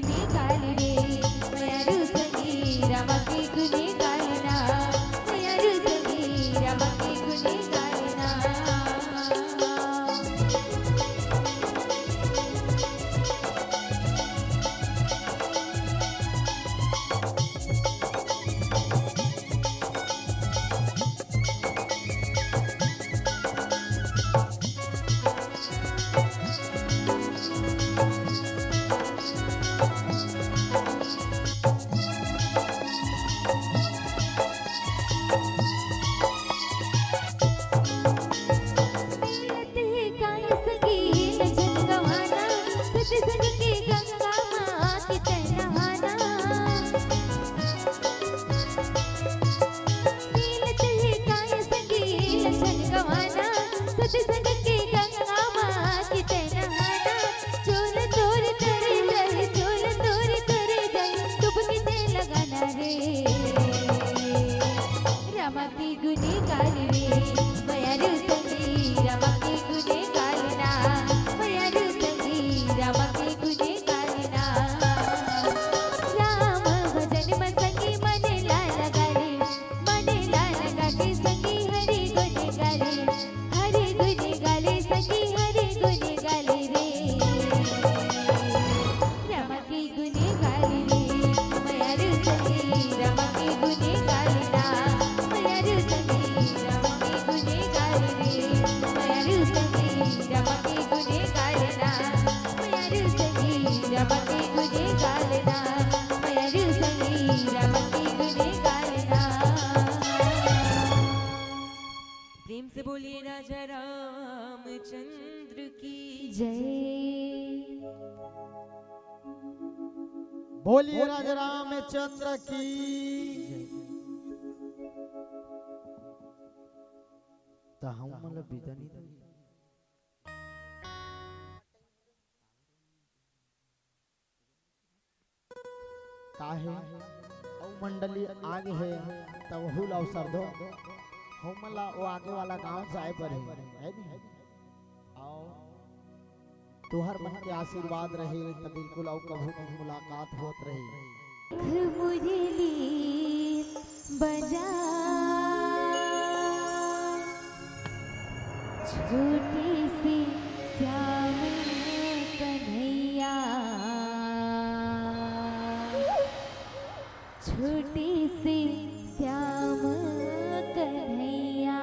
गुने गाले रे मयारू संगी रामा के गुने गालना मयारू संगी रामा के गुने गालना रामा की गुने गाले रे मयारू संगी रामा के गुने गालना मयारू संगी रामा के गुने गालना राम भजन में संगी मने लाल गाले संगी हरि गुने गाले संगी हरि गुने गाले रे रामा की गुने गाले रे मयारू संगी रामा के गुने गालना मयारू संगी रामा के गुने गाले रे मयारू संगी रामा के गुने गालना मयारू संगी रामा के गुने गालना मयारू संगी रामा के गुने गालना प्रेम से बोलिए राजा रामचंद्र की जय बोलिए राजा रामचंद्र की तो हम मतलब बिदनी काहे औ मंडली आगे है तब हुल अवसर दो हमला वो आगे वाला गांव जाए पर है नहीं आओ तुहर मन के आशीर्वाद रहे तो बिल्कुल औ कभू मुलाकात होत रही मुरली बजा छोटी सी श्याम कन्हैया छोटी सी श्याम कन्हैया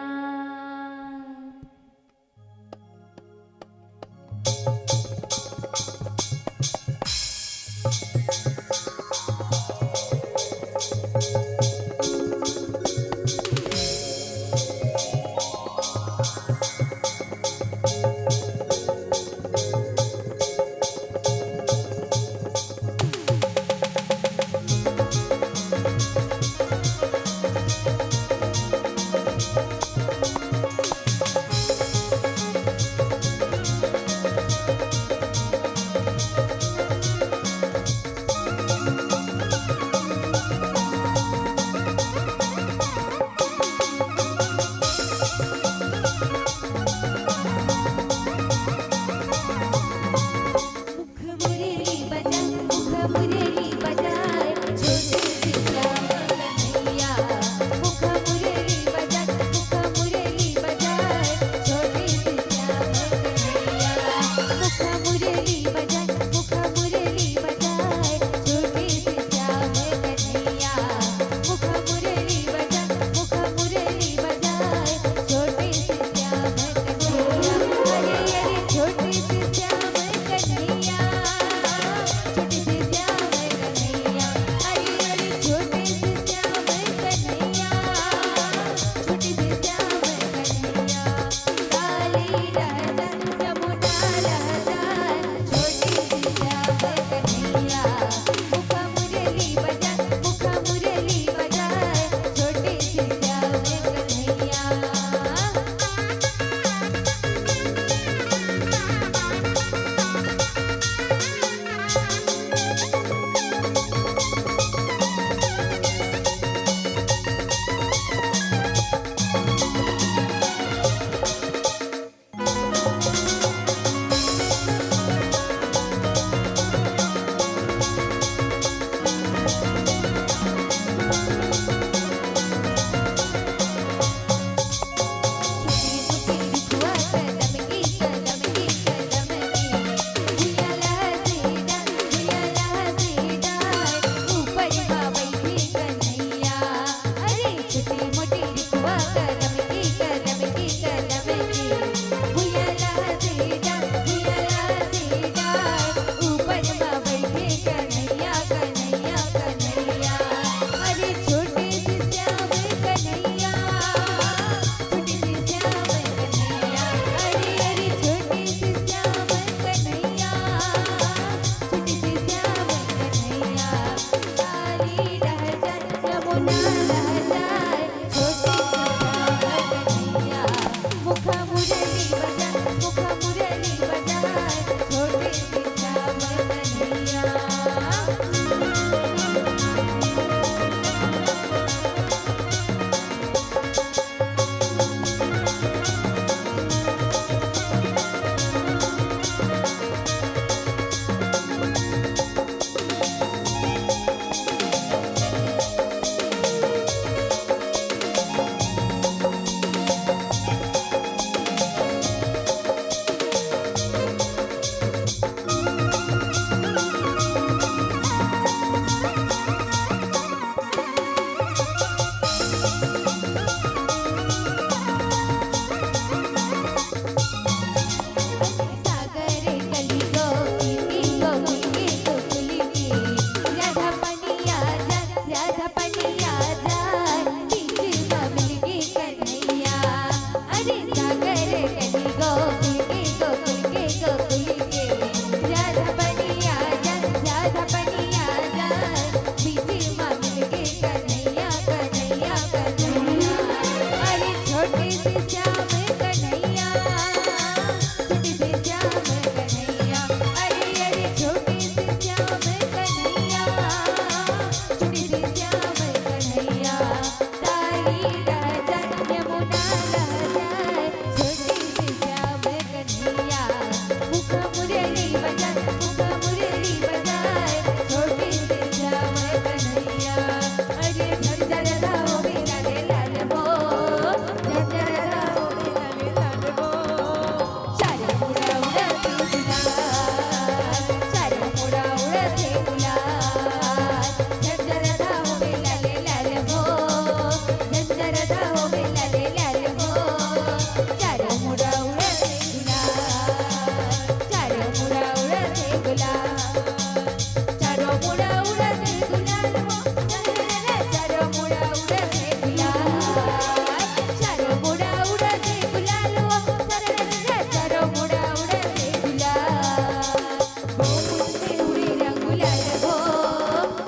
छोटी सी श्याम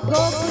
गोकुल